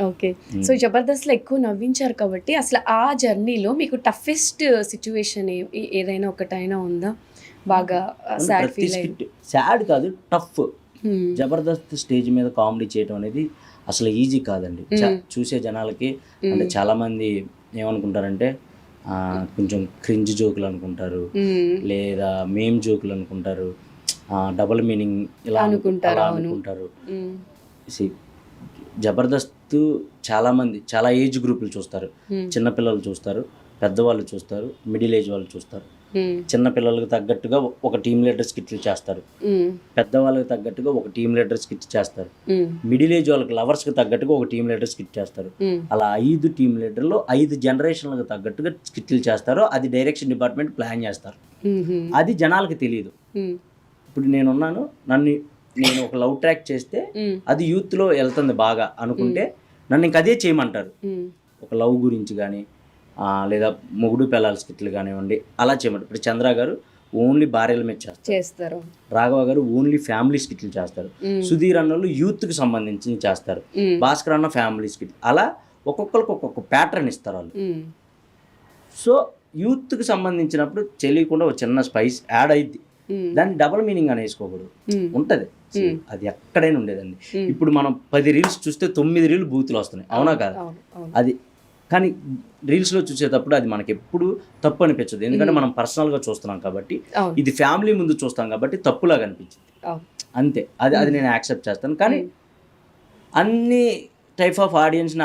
ఓకే, సో జబర్దస్త్లో ఎక్కువ నవ్వించారు కాబట్టి అసలు ఆ జర్నీలో మీకు టఫెస్ట్ సిచ్యువేషన్ ఏదైనా ఒకటైనా ఉందా? బాగా సాడ్ కాదు, టఫ్. జబర్దస్త్ స్టేజ్ మీద కామెడీ చేయడం అనేది అసలు ఈజీ కాదండి. చూసే జనాలకి అంటే చాలా మంది ఏమనుకుంటారంటే కొంచెం క్రింజ్ జోకులు అనుకుంటారు, లేదా మేమ్ జోకులు అనుకుంటారు, డబుల్ మీనింగ్ ఇలా అనుకుంటారు. జబర్దస్త్ చాలా మంది చాలా ఏజ్ గ్రూపులు చూస్తారు. చిన్నపిల్లలు చూస్తారు, పెద్దవాళ్ళు చూస్తారు, మిడిల్ ఏజ్ వాళ్ళు చూస్తారు. చిన్న పిల్లలకు తగ్గట్టుగా ఒక టీమ్ లీడర్ స్కిట్లు చేస్తారు, పెద్దవాళ్ళకి తగ్గట్టుగా ఒక టీమ్ లీడర్ స్కిట్ చేస్తారు, మిడిల్ ఏజ్ వాళ్ళకి లవర్స్కి తగ్గట్టుగా ఒక టీమ్ లీడర్ స్కిట్ చేస్తారు. అలా 5 టీమ్ లీడర్లు 5 జనరేషన్లకు తగ్గట్టుగా స్కిట్లు చేస్తారు. అది డైరెక్షన్ డిపార్ట్మెంట్ ప్లాన్ చేస్తారు. అది జనాలకి తెలియదు. ఇప్పుడు నేనున్నాను, నేను ఒక లవ్ ట్రాక్ చేస్తే అది యూత్లో వెళ్తుంది బాగా అనుకుంటే నన్ను ఇంక అదే చేయమంటారు. ఒక లవ్ గురించి కానీ లేదా మొగుడు పిల్లల స్కిట్లు కానివ్వండి అలా చేయమంటారు. ఇప్పుడు చంద్ర గారు ఓన్లీ భార్యల మీద చేస్తారు, రాఘవ గారు ఓన్లీ ఫ్యామిలీ స్కిట్లు చేస్తారు, సుధీర్ అన్నలు యూత్కి సంబంధించి చేస్తారు, భాస్కర్ అన్న ఫ్యామిలీ స్కిట్. అలా ఒక్కొక్కరికి ఒక్కొక్క ప్యాటర్న్ ఇస్తారు వాళ్ళు. ఉమ్, సో యూత్కి సంబంధించినప్పుడు తెలియకుండా ఒక చిన్న స్పైస్ యాడ్ అయింది, ఉమ్, దాన్ని డబల్ మీనింగ్ అని వేసుకోకూడదు. ఉమ్, ఉంటుంది అది ఎక్కడైనా ఉండేదండి. ఇప్పుడు మనం 10 రీల్స్ చూస్తే 9 రీల్ బూతులు వస్తున్నాయి, అవునా కాదు? అవును, అవును. అది కానీ రీల్స్లో చూసేటప్పుడు అది మనకి ఎప్పుడు తప్పు అనిపించదు, ఎందుకంటే మనం పర్సనల్గా చూస్తున్నాం కాబట్టి. అవును, ఇది ఫ్యామిలీ ముందు చూస్తాం కాబట్టి తప్పులాగా అనిపించింది, అవును. అంతే. అది నేను యాక్సెప్ట్ చేస్తాను. కానీ అన్ని టైప్ ఆఫ్ ఆడియన్స్ని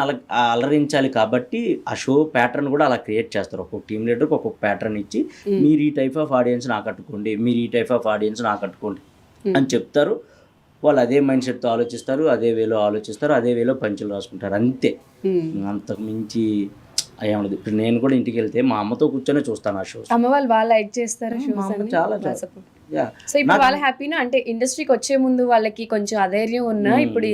అలరించాలి కాబట్టి ఆ షో ప్యాటర్న్ కూడా అలా క్రియేట్ చేస్తారు. ఒక్కొక్క టీమ్ లీడర్కి ఒక్కొక్క ప్యాటర్న్ ఇచ్చి మీరు ఈ టైప్ ఆఫ్ ఆడియన్స్ని ఆకట్టుకోండి, మీరు ఈ టైప్ ఆఫ్ ఆడియన్స్ని ఆకట్టుకోండి అని చెప్తారు. వాళ్ళు అదే మైండ్ సెట్తో ఆలోచిస్తారు, అదే వేలో ఆలోచిస్తారు, అదే వేలో పంచులు రాసుకుంటారు, అంతే. అంతకు మించి అయ్యేది. ఇప్పుడు నేను కూడా ఇంటికి వెళ్తే మా అమ్మతో కూర్చొనే చూస్తాను ఆ షోస్. అమ్మ వాళ్ళు బాగా లైక్ చేస్తారా మా అమ్మ షోస్? చాలా సపోర్ట్. సో ఇప్పుడు వాళ్ళ హ్యాపీనా? అంటే ఇండస్ట్రీకి వచ్చే ముందు వాళ్ళకి కొంచెం అధైర్యం ఉన్నా ఇప్పుడు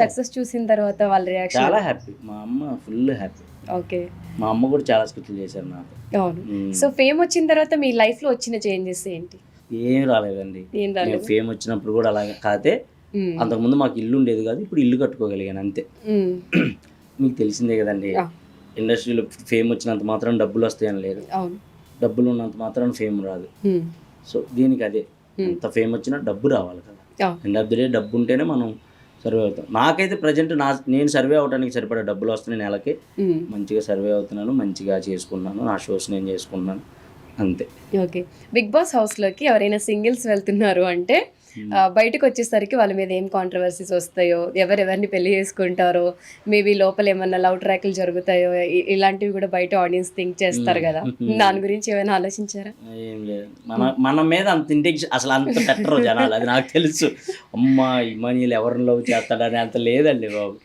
సక్సెస్ చూసిన తర్వాత వాళ్ళ రియాక్షన్? చాలా హ్యాపీ, మా అమ్మ ఫుల్ హ్యాపీ. ఓకే. మా అమ్మ కూడా చాలా స్కిట్లు చేశారు నాకు. అవును. సో ఫేమ్ వచ్చిన తర్వాత మీ లైఫ్ లో వచ్చిన చేంజెస్ ఏంటి? ఏం రాలేదండి. ఏం రాలేదు. నేను ఫేమ్ వచ్చినప్పుడు కూడా అలాగే కాదే, అంతకుముందు మాకు ఇల్లు ఉండేది కాదు, ఇప్పుడు ఇల్లు కట్టుకోగలిగాను, అంతే. మీకు తెలిసిందే కదండి, ఇండస్ట్రీలో ఫేమ్ వచ్చినంత మాత్రం డబ్బులు వస్తాయని లేదు, అవును, డబ్బులు ఉన్నంత మాత్రం ఫేమ్ రాదు. సో దీనికి అదే, ఎంత ఫేమ్ వచ్చినా డబ్బు రావాలి కదా. ఎండ్ ఆఫ్ ది డే డబ్బు ఉంటేనే మనం సర్వే అవుతాం. నాకైతే ప్రజెంట్ నేను సర్వే అవడానికి సరిపడే డబ్బులు వస్తున్నాయి నెలకి, మంచిగా సర్వే అవుతున్నాను, మంచిగా చేసుకున్నాను, నా షోస్ నేను చేసుకున్నాను, అంతే. ఓకే. బిగ్ బాస్ హౌస్లోకి ఎవరైనా సింగిల్స్ వెళ్తున్నారు అంటే బయటకు వచ్చేసరికి వాళ్ళ మీద ఏం కాంట్రవర్సీస్ వస్తాయో, ఎవరెవరిని పెళ్లి చేసుకుంటారో, మేబీ లోపల ఏమన్నా లవ్ ట్రాక్లు జరుగుతాయో, ఇలాంటివి కూడా బయట ఆడియన్స్ థింక్ చేస్తారు కదా. దాని గురించి ఏమైనా ఆలోచించారా? ఏం లేదు, మన మీద అంత ఇంటెన్షన్ అసలు అంత పెట్టరు జనాలు, అది నాకు తెలుసు. అమ్మా ఇమానియల్ ఎవరిని లవ్ చేస్తాడని అంత లేదండి బాబు.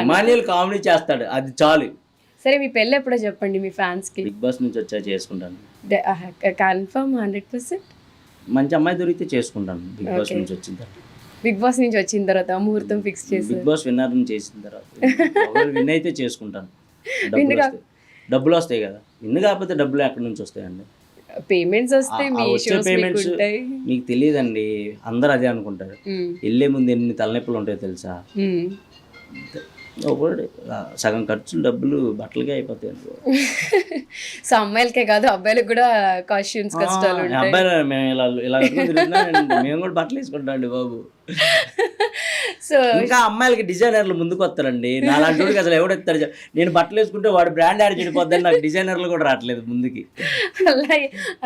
ఇమానియల్ కామెడీ చేస్తాడు, అది చాలు. సరే మీ పెళ్ళి ఎప్పుడో చెప్పండి మీ ఫ్యాన్స్కి. బిగ్ బాస్ నుంచి వచ్చా చేసుకుంటాను, కన్ఫర్మ్ 100%. మంచి అమ్మాయి దొరికితే చేసుకుంటాను బిగ్ బాస్ నుంచి వచ్చిన తర్వాత. బిగ్ బాస్ నుంచి వచ్చిన తర్వాత ముహూర్తం ఫిక్స్ చేసి బిగ్ బాస్ విన్నర్ చేసిన తర్వాత విన్ అయితే చేసుకుంటాను. డబ్బులు వస్తాయి కదా, విన్ కాకపోతే డబ్బులు ఎక్కడి నుంచి వస్తాయండి? పేమెంట్స్ వస్తాయి, మీ షోస్ పేమెంట్స్ మీకు తెలియదండి, అందరు అదే అనుకుంటారు. వెళ్ళే ముందు ఎన్ని తలనొప్పులు ఉంటాయో తెలుసా? సగం ఖర్చులు డబ్బులు బట్టలకే అయిపోతాయండి. సో అమ్మాయిలకే కాదు అబ్బాయిలకు కూడా కాస్ట్యూమ్స్ కష్టాలు ఉంటాయి. అబ్బాయిలు మేము ఇలా మేము కూడా బట్టలు వేసుకుంటామండి బాబు. సో ఇంకా అమ్మాయిలకి డిజైనర్లు ముందుకు వస్తారండి, నాలాంటి వాడికి అసలు ఎవడెత్తారు? నేను బట్టలు వేసుకుంటే వాడు బ్రాండ్ యాడ్ చెడిపోద్దని నాకు డిజైనర్లు కూడా రావట్లేదు ముందుకి.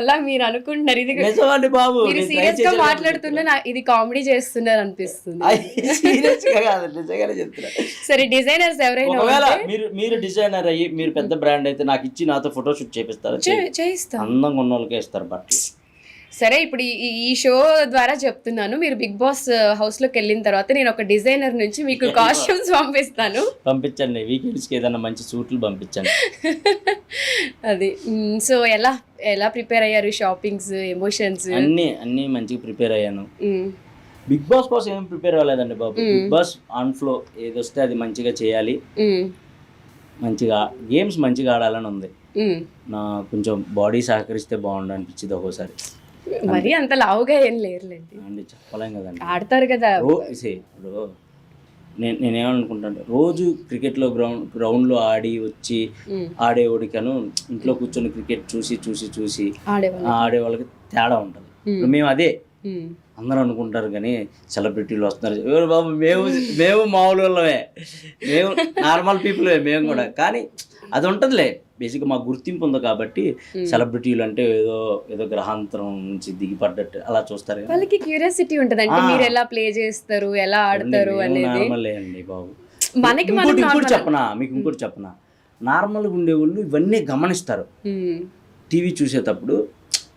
అలా మీరు అనుకుంటున్నారు, ఇది నిజమండి బాబు. మీరు సీరియస్ గా మాట్లాడుతున్నా ఇది కామెడీ చేస్తున్నారు అనిపిస్తుంది. సీరియస్ గా కాదు, నిజంగానే చెప్తున్నా. సరే డిజైనర్స్ ఎవరైనా ఒకవేళ మీరు డిజైనర్ అయ్యి మీరు పెద్ద బ్రాండ్ అయితే నాకు ఇచ్చి నాతో ఫోటో షూట్ చేపిస్తారు, చేయిస్తాం. అందంగా ఉన్న వాళ్ళకే ఇస్తారు బట్టలు. సరే ఇప్పుడు ఈ షో ద్వారా చెప్తున్నాను, మీరు బిగ్ బాస్ హౌస్ లోకి వెళ్ళిన తర్వాత నేను ఒక డిజైనర్ నుంచి మీకు కాస్ట్యూమ్స్ పంపిస్తాను. పంపించండి, వీకెండ్స్కి ఏదైనా మంచి సూట్లు పంపించండి. అది. సో ఎలా ప్రిపేర్ అయ్యారు? షాపింగ్స్, ఎమోషన్స్ అన్నీ మంచిగా ప్రిపేర్ అయ్యాను. బిగ్ బాస్ కోసం ఏం ప్రిపేర్ అవ్వలేదండి బాబు. బిగ్ బాస్ ఆన్ ఫ్లో ఏది వస్తే అది మంచిగా చేయాలి, మంచిగా గేమ్స్ మంచిగా ఆడాలని ఉంది. నా కొంచెం బాడీ సహకరిస్తే బాగుండు అనిపించింది ఒక్కోసారి. మరి అంత లావుగా ఏం లేరులేండి అండి, చెప్పలేం కదండి, ఆడతారు కదా. ఇప్పుడు నేనేమనుకుంటాను, రోజు క్రికెట్లో గ్రౌండ్లో ఆడి వచ్చి ఆడేవాడికను ఇంట్లో కూర్చొని క్రికెట్ చూసి ఆడే వాళ్ళకి తేడా ఉంటుంది. ఇప్పుడు మేము అదే అందరూ అనుకుంటారు, కానీ సెలబ్రిటీలు వస్తున్నారు. ఎవరు బాబు, మేము మామూలు వాళ్ళమే, మేము నార్మల్ పీపుల్ మేము కూడా. కానీ అది ఉంటుందిలే, బేసిక్గా మాకు గుర్తింపు ఉంది కాబట్టి సెలబ్రిటీలు అంటే ఏదో గ్రహాంతరం నుంచి దిగిపడ్డట్టు అలా చూస్తారు. వాళ్ళకి క్యూరియాసిటీ ఉంటుంది, అంటే మీరు ఎలా ప్లే చేస్తారు, ఎలా ఆడతారు అనేది. నార్మలే అండి బాబు. మనకి మీకు ఇంకోటి చెప్పనా, నార్మల్గా ఉండేవాళ్ళు ఇవన్నీ గమనిస్తారు. టీవీ చూసేటప్పుడు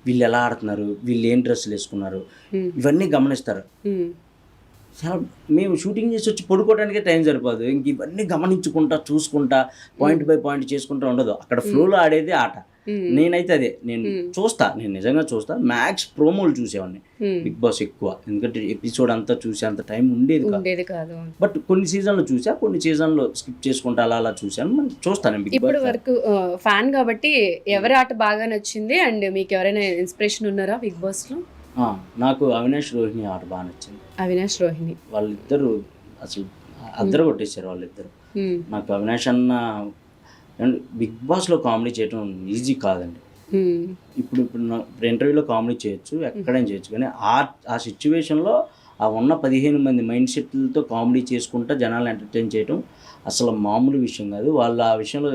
వీళ్ళు ఎలా ఆడుతున్నారు, వీళ్ళు ఏం డ్రెస్సులు వేసుకున్నారు, ఇవన్నీ గమనిస్తారు. మేము షూటింగ్ చేసి వచ్చి పడుకోవడానికే టైం సరిపోదు, ఇంక ఇవన్నీ గమనించుకుంటా చూసుకుంటా పాయింట్ బై పాయింట్ చేసుకుంటా ఉండదు. అక్కడ ఫ్లోలో ఆడేది ఆట. నేనైతే అదే నేను నిజంగా చూస్తా. మ్యాక్స్ ప్రోమోలు చూసేవాడిని బిగ్ బాస్ ఎక్కువ, ఎందుకంటే ఎపిసోడ్ అంతా చూసే అంత టైం ఉండేది కాదు. బట్ కొన్ని సీజన్లు చూసా, కొన్ని సీజన్లు స్కిప్ చేసుకుంటా అలా చూసాను, చూస్తాను. ఇప్పుడు వరకు ఫ్యాన్ కాబట్టి ఎవరి ఆట బాగా నచ్చింది అండ్ మీకు ఎవరైనా ఇన్స్పిరేషన్ ఉన్నారా బిగ్ బాస్ లో? నాకు అవినాష్ రోహిణి ఆట బాగా నచ్చింది. అవినాష్ రోహిణి వాళ్ళిద్దరు అసలు అద్దరు కొట్టేశారు వాళ్ళిద్దరు. నాకు అవినాష్ అన్న అండ్ బిగ్ బాస్లో కామెడీ చేయడం ఈజీ కాదండి. ఇప్పుడు ఇంటర్వ్యూలో కామెడీ చేయొచ్చు, ఎక్కడైనా చేయొచ్చు, కానీ ఆ సిచ్యువేషన్లో ఆ ఉన్న 15 మంది మైండ్ సెట్లతో కామెడీ చేసుకుంటా జనాలను ఎంటర్టైన్ చేయడం అసలు మామూలు విషయం కాదు. వాళ్ళు ఆ విషయంలో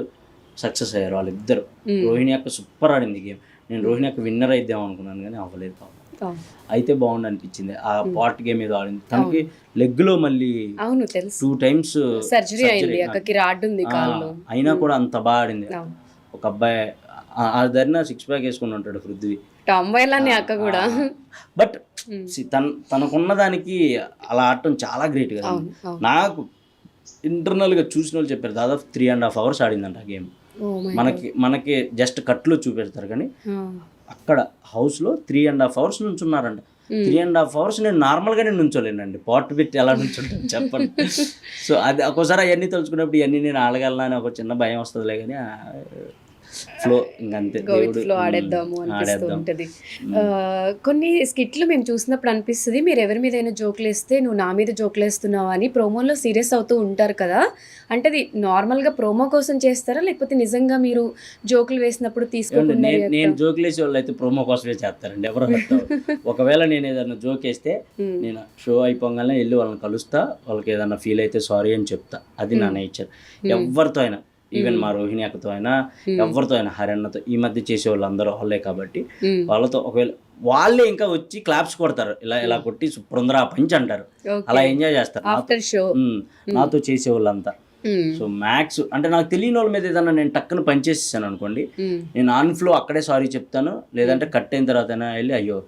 సక్సెస్ అయ్యారు వాళ్ళిద్దరు. రోహిణి అక్క సూపర్ ఆడింది గేమ్. నేను రోహిణి అక్క విన్నర్ అయిద్దాం అనుకున్నాను కానీ అవ్వలేదు పాపం. అయితే బాగుంది అనిపించింది. ఆ పార్ట్ గేమ్ ఏదో ఆడింది, తనకి లెగ్లో మళ్ళీ 2 times సర్జరీ అయింది, అక్కకి రాడ్ ఉంది కాల్లో, అయినా కూడా అంత బాగా ఆడింది. ఒక అబ్బాయి ఆ ధరిన 6 pack వేసుకుని ఉంటాడు పృథ్వీ, టాంబాయ్లానే అక్క కూడా. బట్ తనకున్న దానికి అలా ఆడటం చాలా గ్రేట్ కదా. నాకు ఇంటర్నల్గా చూసిన వాళ్ళు చెప్పారు దాదాపు 3.5 hours ఆడిందంట ఆ గేమ్. మనకి జస్ట్ కట్లో చూపెడతారు కానీ అక్కడ హౌస్లో 3.5 hours నుంచి ఉన్నారంట. 3.5 hours నేను నార్మల్గానే నుంచోలేనండి, పాట్ పెట్టి ఎలా నుంచుంటాను చెప్పండి. సో అది ఒక్కోసారి అవన్నీ తలుచుకున్నప్పుడు ఇవన్నీ నేను ఆడగలనా అని ఒక చిన్న భయం వస్తుందిలే, కానీ ఫ్లో ఇంకంతే, ఫ్లో ఆడేద్దాము అనిపిస్తూ ఉంటుంది. కొన్ని స్కిట్లు మేము చూసినప్పుడు అనిపిస్తుంది మీరు ఎవరి మీద అయినా జోకులు వేస్తే నువ్వు నా మీద జోకులు వేస్తున్నావు అని ప్రోమోలో సీరియస్ అవుతూ ఉంటారు కదా. అంటే అది నార్మల్గా ప్రోమో కోసం చేస్తారా లేకపోతే నిజంగా మీరు జోకులు వేసినప్పుడు తీసుకోకుండా? నేను జోకులు వేసే వాళ్ళు అయితే ప్రోమో కోసమే చేస్తారండి ఎవరు. ఒకవేళ నేను ఏదైనా జోక్ వేస్తే నేను షో అయిపోగానే వెళ్ళి వాళ్ళని కలుస్తా, వాళ్ళకి ఏదైనా ఫీల్ అయితే సారీ అని చెప్తా. అది నా నేచర్. ఎవరితో అయినా, ఈవెన్ మా రోహిణి అక్కతో అయినా, ఎవరితో అయినా, హరిన్నతో ఈ మధ్య చేసే వాళ్ళు అందరూ వాళ్ళే కాబట్టి వాళ్ళతో ఒకవేళ వాళ్ళే ఇంకా వచ్చి క్లాప్స్ కొడతారు, ఇలా కొట్టి బృందరా పంచ్ అంటారు, అలా ఎంజాయ్ చేస్తారు నాతో చేసే వాళ్ళంతా. సో మ్యాక్స్ అంటే నాకు తెలియని వాళ్ళ మీద ఏదన్నా నేను టక్కున పనిచేసేసాను అనుకోండి, నేను ఆన్ ఫ్లో అక్కడే సారీ చెప్తాను, లేదంటే కట్ అయిన తర్వాత అయినా వెళ్ళి అయ్యో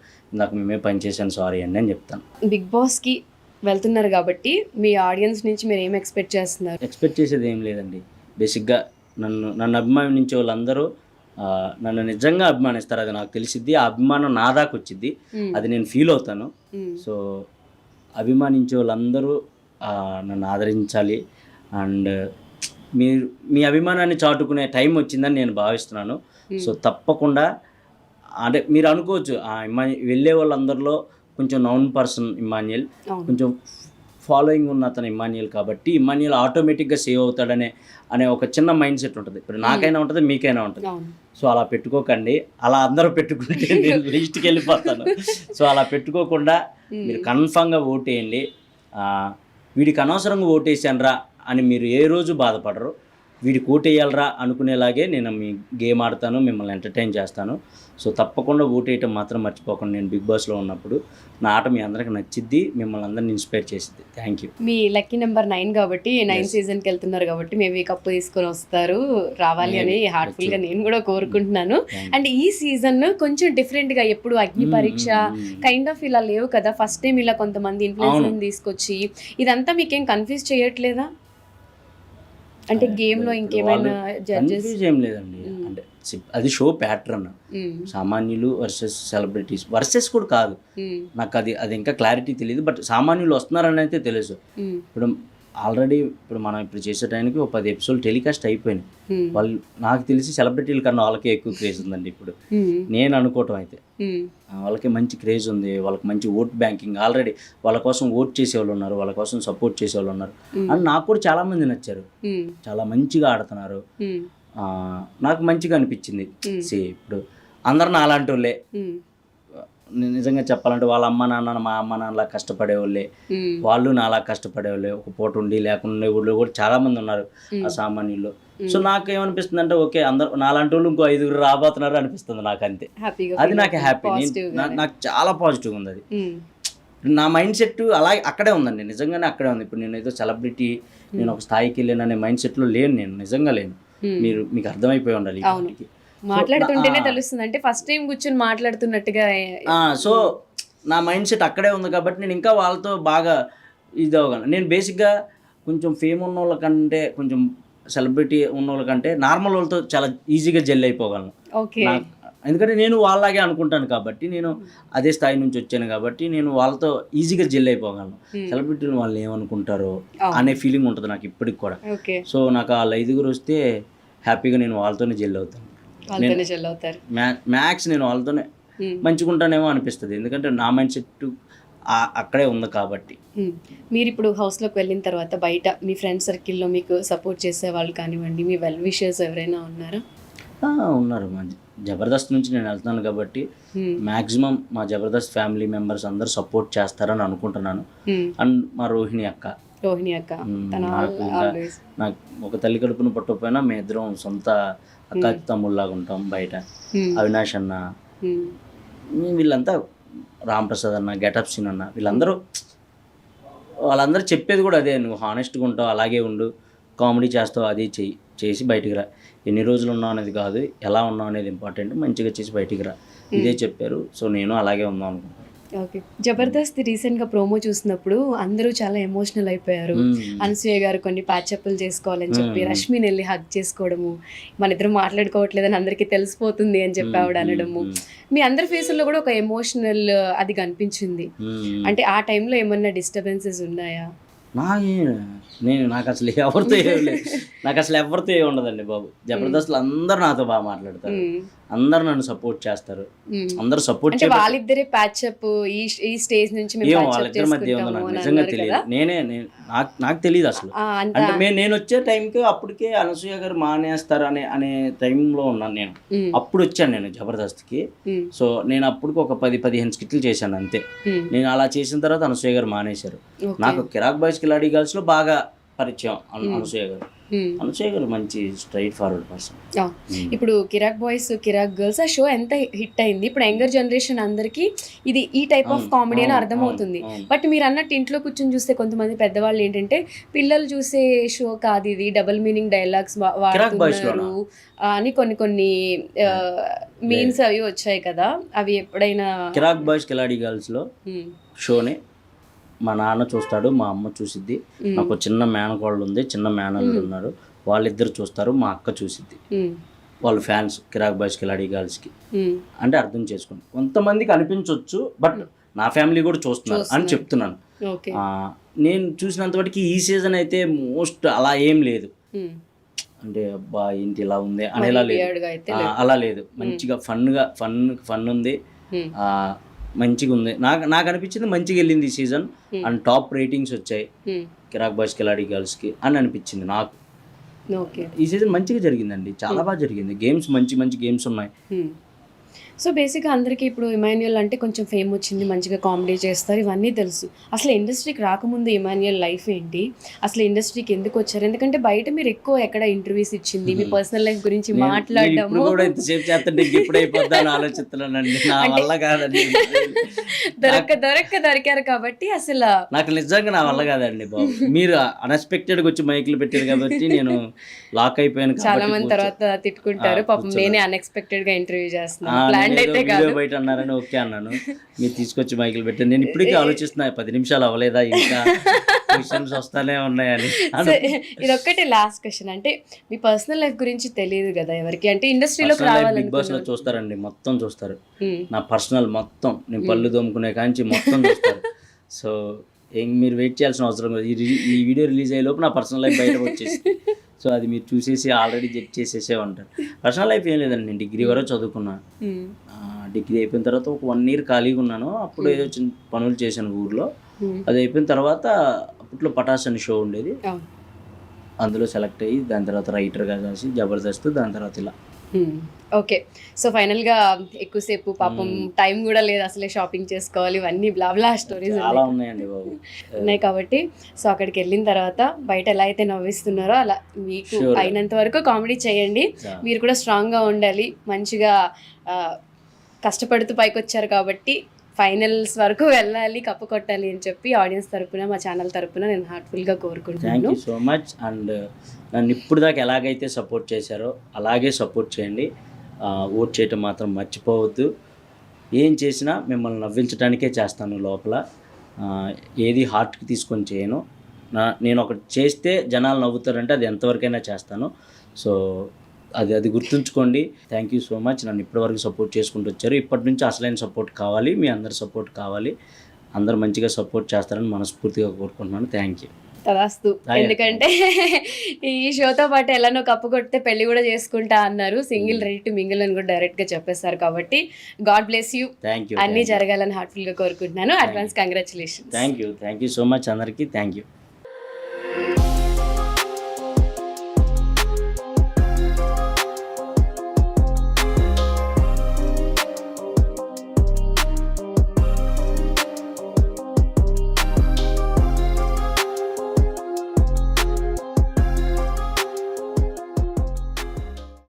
నాకు మేమే పనిచేసాను సారీ అండి అని చెప్తాను. బిగ్ బాస్కి వెళ్తున్నారు కాబట్టి మీ ఆడియన్స్ నుంచి మీరు ఏం ఎక్స్పెక్ట్ చేస్తున్నారు? ఎక్స్పెక్ట్ చేసేది ఏం లేదండి. బేసిక్గా నన్ను అభిమానించే వాళ్ళందరూ నన్ను నిజంగా అభిమానిస్తారు, అది నాకు తెలిసిద్ది. ఆ అభిమానం నా దాకా వచ్చిద్ది, అది నేను ఫీల్ అవుతాను. సో అభిమానించే వాళ్ళందరూ నన్ను ఆదరించాలి. అండ్ మీ అభిమానాన్ని చాటుకునే టైం వచ్చిందని నేను భావిస్తున్నాను. సో తప్పకుండా అంటే మీరు అనుకోవచ్చు వెళ్ళే వాళ్ళందరిలో కొంచెం నౌన్ పర్సన్ ఇమ్మాన్యుయల్, కొంచెం ఫాలోయింగ్ ఉన్న అతను ఇమ్మాన్యుయల్, కాబట్టి ఇమ్మాన్యుయల్ ఆటోమేటిక్గా సేవ్ అవుతాడనే ఒక చిన్న మైండ్ సెట్ ఉంటుంది. ఇప్పుడు నాకైనా ఉంటుంది, మీకైనా ఉంటుంది. సో అలా పెట్టుకోకండి, అలా అందరూ పెట్టుకుంటే నేను లిస్ట్కి వెళ్ళిపోతాను. సో అలా పెట్టుకోకుండా మీరు కన్ఫామ్గా ఓటేయండి. వీడికి అనవసరంగా ఓటేసానరా అని మీరు ఏ రోజు బాధపడరు. వీడికి ఓటేయాలరా అనుకునేలాగే నేను మీ గేమ్ ఆడతాను, మిమ్మల్ని ఎంటర్టైన్ చేస్తాను. సో తప్పకుండా ఓటేయటం మాత్రం మర్చిపోకండి. నేను బిగ్ బాస్లో ఉన్నప్పుడు నా ఆట మీ అందరికి నచ్చిద్ది, మిమ్మల్ని అందరిని ఇన్స్పైర్ చేసిద్ది. Thank you. మీ లక్కీ నెంబర్ 9 కాబట్టి 9 సీజన్కి వెళ్తున్నారు కాబట్టి మేబీ కప్పు తీసుకొని వస్తారు, రావాలి అని హార్ట్ఫుల్గా నేను కూడా కోరుకుంటున్నాను. అండ్ ఈ సీజన్ కొంచెం డిఫరెంట్గా, ఎప్పుడు అగ్ని పరీక్ష కైండ్ ఆఫ్ ఇలా లేవు కదా, ఫస్ట్ టైం ఇలా కొంతమంది ఇన్ఫ్లుయెన్సర్ని తీసుకొచ్చి ఇదంతా మీకేం కన్ఫ్యూజ్ చేయట్లేదా? అంటే గేమ్లో ఇంకేమైనా జడ్జెస్ ఏం లేదండి. అంటే అది షో ప్యాటర్న్, సామాన్యులు వర్సెస్ సెలబ్రిటీస్ వర్సెస్ కూడా కాదు. నాకు అది ఇంకా క్లారిటీ తెలియదు, బట్ సామాన్యులు వస్తున్నారని అయితే తెలుసు. ఇప్పుడు ఆల్రెడీ మనం ఇప్పుడు చేసే టైంకి ఒక 10 episodes టెలికాస్ట్ అయిపోయినాయి. వాళ్ళు నాకు తెలిసి సెలబ్రిటీల కన్నా వాళ్ళకే ఎక్కువ క్రేజ్ ఉందండి ఇప్పుడు, నేను అనుకోవటం అయితే. వాళ్ళకి మంచి క్రేజ్ ఉంది, వాళ్ళకి మంచి ఓట్ బ్యాంకింగ్, ఆల్రెడీ వాళ్ళ కోసం ఓట్ చేసేవాళ్ళు ఉన్నారు, వాళ్ళ కోసం సపోర్ట్ చేసేవాళ్ళు ఉన్నారు. అని నాకు కూడా చాలా మంది నచ్చారు, చాలా మంచిగా ఆడుతున్నారు, నాకు మంచిగా అనిపించింది. ఇప్పుడు అందరు నా అలాంటి వాళ్ళే, నిజంగా చెప్పాలంటే వాళ్ళ అమ్మ నాన్న మా అమ్మ నాన్నలా కష్టపడేవాళ్ళే, వాళ్ళు నాలా కష్టపడేవాళ్ళే. ఒక పూట ఉండి లేకుండా ఊళ్ళో కూడా చాలా మంది ఉన్నారు ఆ సామాన్యుల్లో. సో నాకు ఏమనిపిస్తుంది అంటే ఓకే అందరు నాలాంటి వాళ్ళు ఇంకో 5 రాబోతున్నారు అనిపిస్తుంది నాకు, అంతే. అది నాకు హ్యాపీ, నాకు చాలా పాజిటివ్ ఉంది. అది నా మైండ్ సెట్ అలా అక్కడే ఉందండి, నిజంగానే అక్కడే ఉంది. ఇప్పుడు నేను ఏదో సెలబ్రిటీ, నేను ఒక స్థాయికి వెళ్ళాను అనే మైండ్ సెట్లో లేను, నేను నిజంగా లేను. మీకు అర్థమైపోయి ఉండాలి. మాట్లాడుతుంటేనే తెలుస్తుంది, అంటే ఫస్ట్ టైం కూర్చొని మాట్లాడుతున్నట్టుగా. సో నా మైండ్ సెట్ అక్కడే ఉంది కాబట్టి నేను ఇంకా వాళ్ళతో బాగా ఇది అవ్వగలను. నేను బేసిక్గా కొంచెం ఫేమ్ ఉన్న వాళ్ళకంటే, కొంచెం సెలబ్రిటీ ఉన్న వాళ్ళకంటే నార్మల్ వాళ్ళతో చాలా ఈజీగా జెల్ అయిపోగలను. ఎందుకంటే నేను వాళ్ళలాగే అనుకుంటాను కాబట్టి, నేను అదే స్థాయి నుంచి వచ్చాను కాబట్టి నేను వాళ్ళతో ఈజీగా జెల్ అయిపోగలను. సెలబ్రిటీలు వాళ్ళు ఏమనుకుంటారో అనే ఫీలింగ్ ఉంటుంది నాకు ఇప్పటికి కూడా. సో నాకు వాళ్ళు 5 వస్తే హ్యాపీగా నేను వాళ్ళతోనే జెల్ అవుతాను. మ్యాక్స్ నేను వాళ్ళతోనే మంచిగుంటానేమో అనిపిస్తుంది, ఎందుకంటే నా మైండ్ సెట్ అక్కడే ఉంది కాబట్టి. మీరు ఇప్పుడు హౌస్లోకి వెళ్ళిన తర్వాత బయట మీ ఫ్రెండ్ సర్కిల్లో మీకు సపోర్ట్ చేసే వాళ్ళు కానివ్వండి, మీ వెల్ విషర్స్ ఎవరైనా ఉన్నారా? ఉన్నారు. మా జబర్దస్త్ నుంచి నేను వెళ్తున్నాను కాబట్టి మ్యాక్సిమం మా జబర్దస్త్ ఫ్యామిలీ మెంబర్స్ అందరూ సపోర్ట్ చేస్తారని అనుకుంటున్నాను. అండ్ మా రోహిణి అక్క, నాకు ఒక తల్లి కడుపును పట్టకపోయినా మేము ఇద్దరం సొంత అక్క తమ్ముళ్ళలాగా ఉంటాం బయట. అవినాష్ అన్న, వీళ్ళంతా, రాంప్రసాద్ అన్న, గెటప్ సీన్ అన్న, వాళ్ళందరూ చెప్పేది కూడా అదే, నువ్వు హానెస్ట్గా ఉంటావు, అలాగే ఉండు, కామెడీ చేస్తావు, అది చేసి బయటికి రా, ఎన్ని రోజులు ఉన్నావు అనేది కాదు, ఎలా ఉన్నావు అనేది ఇంపార్టెంట్, మంచిగా చేసి బయటికి రా, ఇదే చెప్పారు. సో నేను అలాగే ఉందాం అనుకుంటున్నాను. ఓకే. జబర్దస్త్ రీసెంట్గా ప్రోమో చూసినప్పుడు అందరూ చాలా ఎమోషనల్ అయిపోయారు. అనసూయ గారు కొన్ని ప్యాచప్లు చేసుకోవాలని చెప్పి రష్మిని వెళ్ళి హగ్ చేసుకోవడము, మన ఇద్దరు మాట్లాడుకోవట్లేదని అందరికీ తెలిసిపోతుంది అని చెప్పి ఆవిడ అనడము, మీ అందరి ఫేసుల్లో కూడా ఒక ఎమోషనల్ అది కనిపించింది. అంటే ఆ టైంలో ఏమన్నా డిస్టర్బెన్సెస్ ఉన్నాయా? నాకు అసలు ఎవరితో ఏ ఉండదండి బాబు. జబర్దస్త్లో అందరూ నాతో బాగా మాట్లాడతారు, అందరు నన్ను సపోర్ట్ చేస్తారు, అందరూ సపోర్ట్ చేస్తారు. వాళ్ళిద్దరే ప్యాచప్ ఈ స్టేజ్ నుంచి వాళ్ళిద్దరి మధ్య ఉందో నాకు నిజంగా తెలియదు. నాకు తెలియదు అసలు. అంటే నేను వచ్చే టైంకి అప్పటికే అనసూయ గారు మానేస్తారు అనే టైంలో ఉన్నాను నేను. అప్పుడు వచ్చాను నేను జబర్దస్త్కి. సో నేను అప్పటికి ఒక 10-15 స్కిట్లు చేశాను అంతే. నేను అలా చేసిన తర్వాత అనసూయ గారు మానేశారు. నాకు కిరాక్ బాయ్స్ కిలాడీ గర్ల్స్లో బాగా పరిచయం అనసూయ గారు. అనసూయ గారు మంచి స్ట్రైట్ ఫార్వర్డ్ పర్సన్. ఇప్పుడు కిరాక్ బాయ్స్ కిరాక్ గర్ల్స్ ఆ షో ఎంత హిట్ అయింది, ఇప్పుడు యంగర్ జనరేషన్ అందరికి ఇది ఈ టైప్ ఆఫ్ కామెడీ అని అర్థమవుతుంది. బట్ మీరు అన్నట్టు ఇంట్లో కూర్చొని చూస్తే కొంతమంది పెద్దవాళ్ళు ఏంటంటే పిల్లలు చూసే షో కాదు ఇది, డబుల్ మీనింగ్ డైలాగ్స్ వాడుతున్నారు అని కొన్ని మీన్స్ అవి వచ్చాయి కదా, అవి ఎప్పుడైనా? కిరాక్ బాయ్స్ కిలాడీ గర్ల్స్ లో షోని మా నాన్న చూస్తాడు, మా అమ్మ చూసిద్ది, నాకు చిన్న మేనకోళ్ళు ఉంది, చిన్న మేనల్లుడు ఉన్నారు, వాళ్ళిద్దరు చూస్తారు, మా అక్క చూసిద్ది. వాళ్ళు ఫ్యాన్స్ కిరాక్ బాయ్స్ కిలాడీ గర్ల్స్కి. అంటే అర్థం చేసుకోండి, కొంతమందికి అనిపించవచ్చు, బట్ నా ఫ్యామిలీ కూడా చూస్తున్నారు అని చెప్తున్నాను. నేను చూసినంత వరకు ఈ సీజన్ అయితే మోస్ట్ అలా ఏం లేదు, అంటే అబ్బా ఏంటి ఇలా ఉంది అనేలా లేదు, అలా లేదు. మంచిగా ఫన్ ఉంది, మంచిగా ఉంది. నాకు అనిపించింది మంచిగా వెళ్ళింది ఈ సీజన్. అండ్ టాప్ రేటింగ్స్ వచ్చాయి కిరాక్ బాయ్స్ కిలాడీ గర్ల్స్కి అని అనిపించింది నాకు. ఈ సీజన్ మంచిగా జరిగిందండి, చాలా బాగా జరిగింది. గేమ్స్ మంచి గేమ్స్ ఉన్నాయి. సో బేసిక్గా అందరికీ ఇప్పుడు ఇమాన్యుయల్ అంటే కొంచెం ఫేమ్ వచ్చింది, మంచిగా కామెడీ చేస్తారు, ఇవన్నీ తెలుసు. అసలు ఇండస్ట్రీకి రాకముందు ఇమాన్యుయల్ లైఫ్ ఏంటి, అసలు ఇండస్ట్రీకి ఎందుకు వచ్చారు? ఎందుకంటే బయట మీరు ఎక్కువ ఎక్కడ ఇంటర్వ్యూస్ ఇచ్చింది, మీ పర్సనల్ లైఫ్ గురించి మాట్లాడడం దొరికారు కాబట్టి అసలు నాకు నిజంగా నా వల్ల కాదండి బాబు. మీరు అన్ఎక్స్పెక్టెడ్గా వచ్చి మైక్లు పెట్టారు కాబట్టి నేను లాక్ అయిపోయాను. చాలా మంది తర్వాత తిట్టుకుంటారు, పాపం నేనే అన్ఎక్స్పెక్టెడ్ గా ఇంటర్వ్యూ చేస్తున్నాను, బయట అన్నారని ఓకే అన్నాను, మీరు తీసుకొచ్చి మైకులు పెట్టాను. నేను ఇప్పటికీ ఆలోచిస్తున్నా 10 నిమిషాలు అవ్వలేదా, ఇంకా క్వశ్చన్స్ వస్తానే ఉన్నాయని. ఇది ఒక్కటే లాస్ట్ క్వశ్చన్, అంటే మీ పర్సనల్ లైఫ్ గురించి తెలియదు కదా ఎవరికి, అంటే ఇండస్ట్రీలో బిగ్ బాస్ లో చూస్తారండి, మొత్తం చూస్తారు నా పర్సనల్ మొత్తం. నేను పళ్ళు దోముకునే కాంచి మొత్తం చూస్తారు. సో మీరు వెయిట్ చేయాల్సిన అవసరం లేదు, ఈ వీడియో రిలీజ్ అయ్యే లోపు నా పర్సనల్ లైఫ్ బయటకు వచ్చేసి, సో అది మీరు చూసేసి ఆల్రెడీ చెక్ చేసేసే ఉంటారు. పర్సనల్ లైఫ్ ఏం లేదండి, నేను డిగ్రీ వరకు చదువుకున్నాను. డిగ్రీ అయిపోయిన తర్వాత ఒక 1 year ఖాళీగా ఉన్నాను. అప్పుడు ఏదో చిన్న పనులు చేశాను ఊర్లో. అది అయిపోయిన తర్వాత అప్పట్లో పటాస్ అని షో ఉండేది, అందులో సెలెక్ట్ అయ్యి దాని తర్వాత రైటర్గా చేసి జబర్దస్త్, దాని తర్వాత ఇలా. ఓకే. సో ఫైనల్గా ఎక్కువసేపు పాపం టైం కూడా లేదు, అసలే షాపింగ్ చేసుకోవాలి, ఇవన్నీ బ్లా స్టోరీస్ చాలా ఉన్నాయండి బాబు ఉన్నాయి కాబట్టి. సో అక్కడికి వెళ్ళిన తర్వాత బయట ఎలా అయితే నవ్విస్తున్నారో అలా మీకు అయినంత వరకు కామెడీ చేయండి. మీరు కూడా స్ట్రాంగ్గా ఉండాలి, మంచిగా కష్టపడుతూ పైకి వచ్చారు కాబట్టి ఫైనల్స్ వరకు వెళ్ళాలి, కప్పు కొట్టాలి అని చెప్పి ఆడియన్స్ తరపున, మా ఛానల్ తరపున నేను హార్ట్ఫుల్గా కోరుకుంటున్నాను. Thank you so much. And నన్ను ఇప్పుడు దాకా ఎలాగైతే సపోర్ట్ చేశారో అలాగే సపోర్ట్ చేయండి. ఓట్ చేయటం మాత్రం మర్చిపోవద్దు. ఏం చేసినా మిమ్మల్ని నవ్వించడానికే చేస్తాను లోపల, ఏది హార్ట్కి తీసుకొని చేయను. నేను ఒకటి చేస్తే జనాలు నవ్వుతారంటే అది ఎంతవరకైనా చేస్తాను. సో అది గుర్తుంచుకోండి. Thank you so much. నన్ను ఇప్పటివరకు సపోర్ట్ చేసుకుంటూ వచ్చారు. ఇప్పటి నుంచి అసలైన సపోర్ట్ కావాలి, మీ అందరి సపోర్ట్ కావాలి. అందరూ మంచిగా సపోర్ట్ చేస్తారని మనస్ఫూర్తిగా కోరుకుంటున్నాను. Thank you. తదాస్తు. ఎందుకంటే ఈ షోతో పాటు ఎలానో కప్పు కొడితే పెళ్లి కూడా చేసుకుంటా అన్నారు. సింగిల్ రెడీ టు మింగిల్ అని కూడా డైరెక్ట్ గా చెప్పేస్తారు. కాబట్టి god bless you. Thank you అన్ని జరగాలని హార్ట్ఫుల్ గా కోరుకుంటున్నాను. Advance congratulation. Thank you so much అందరికీ. Thank you.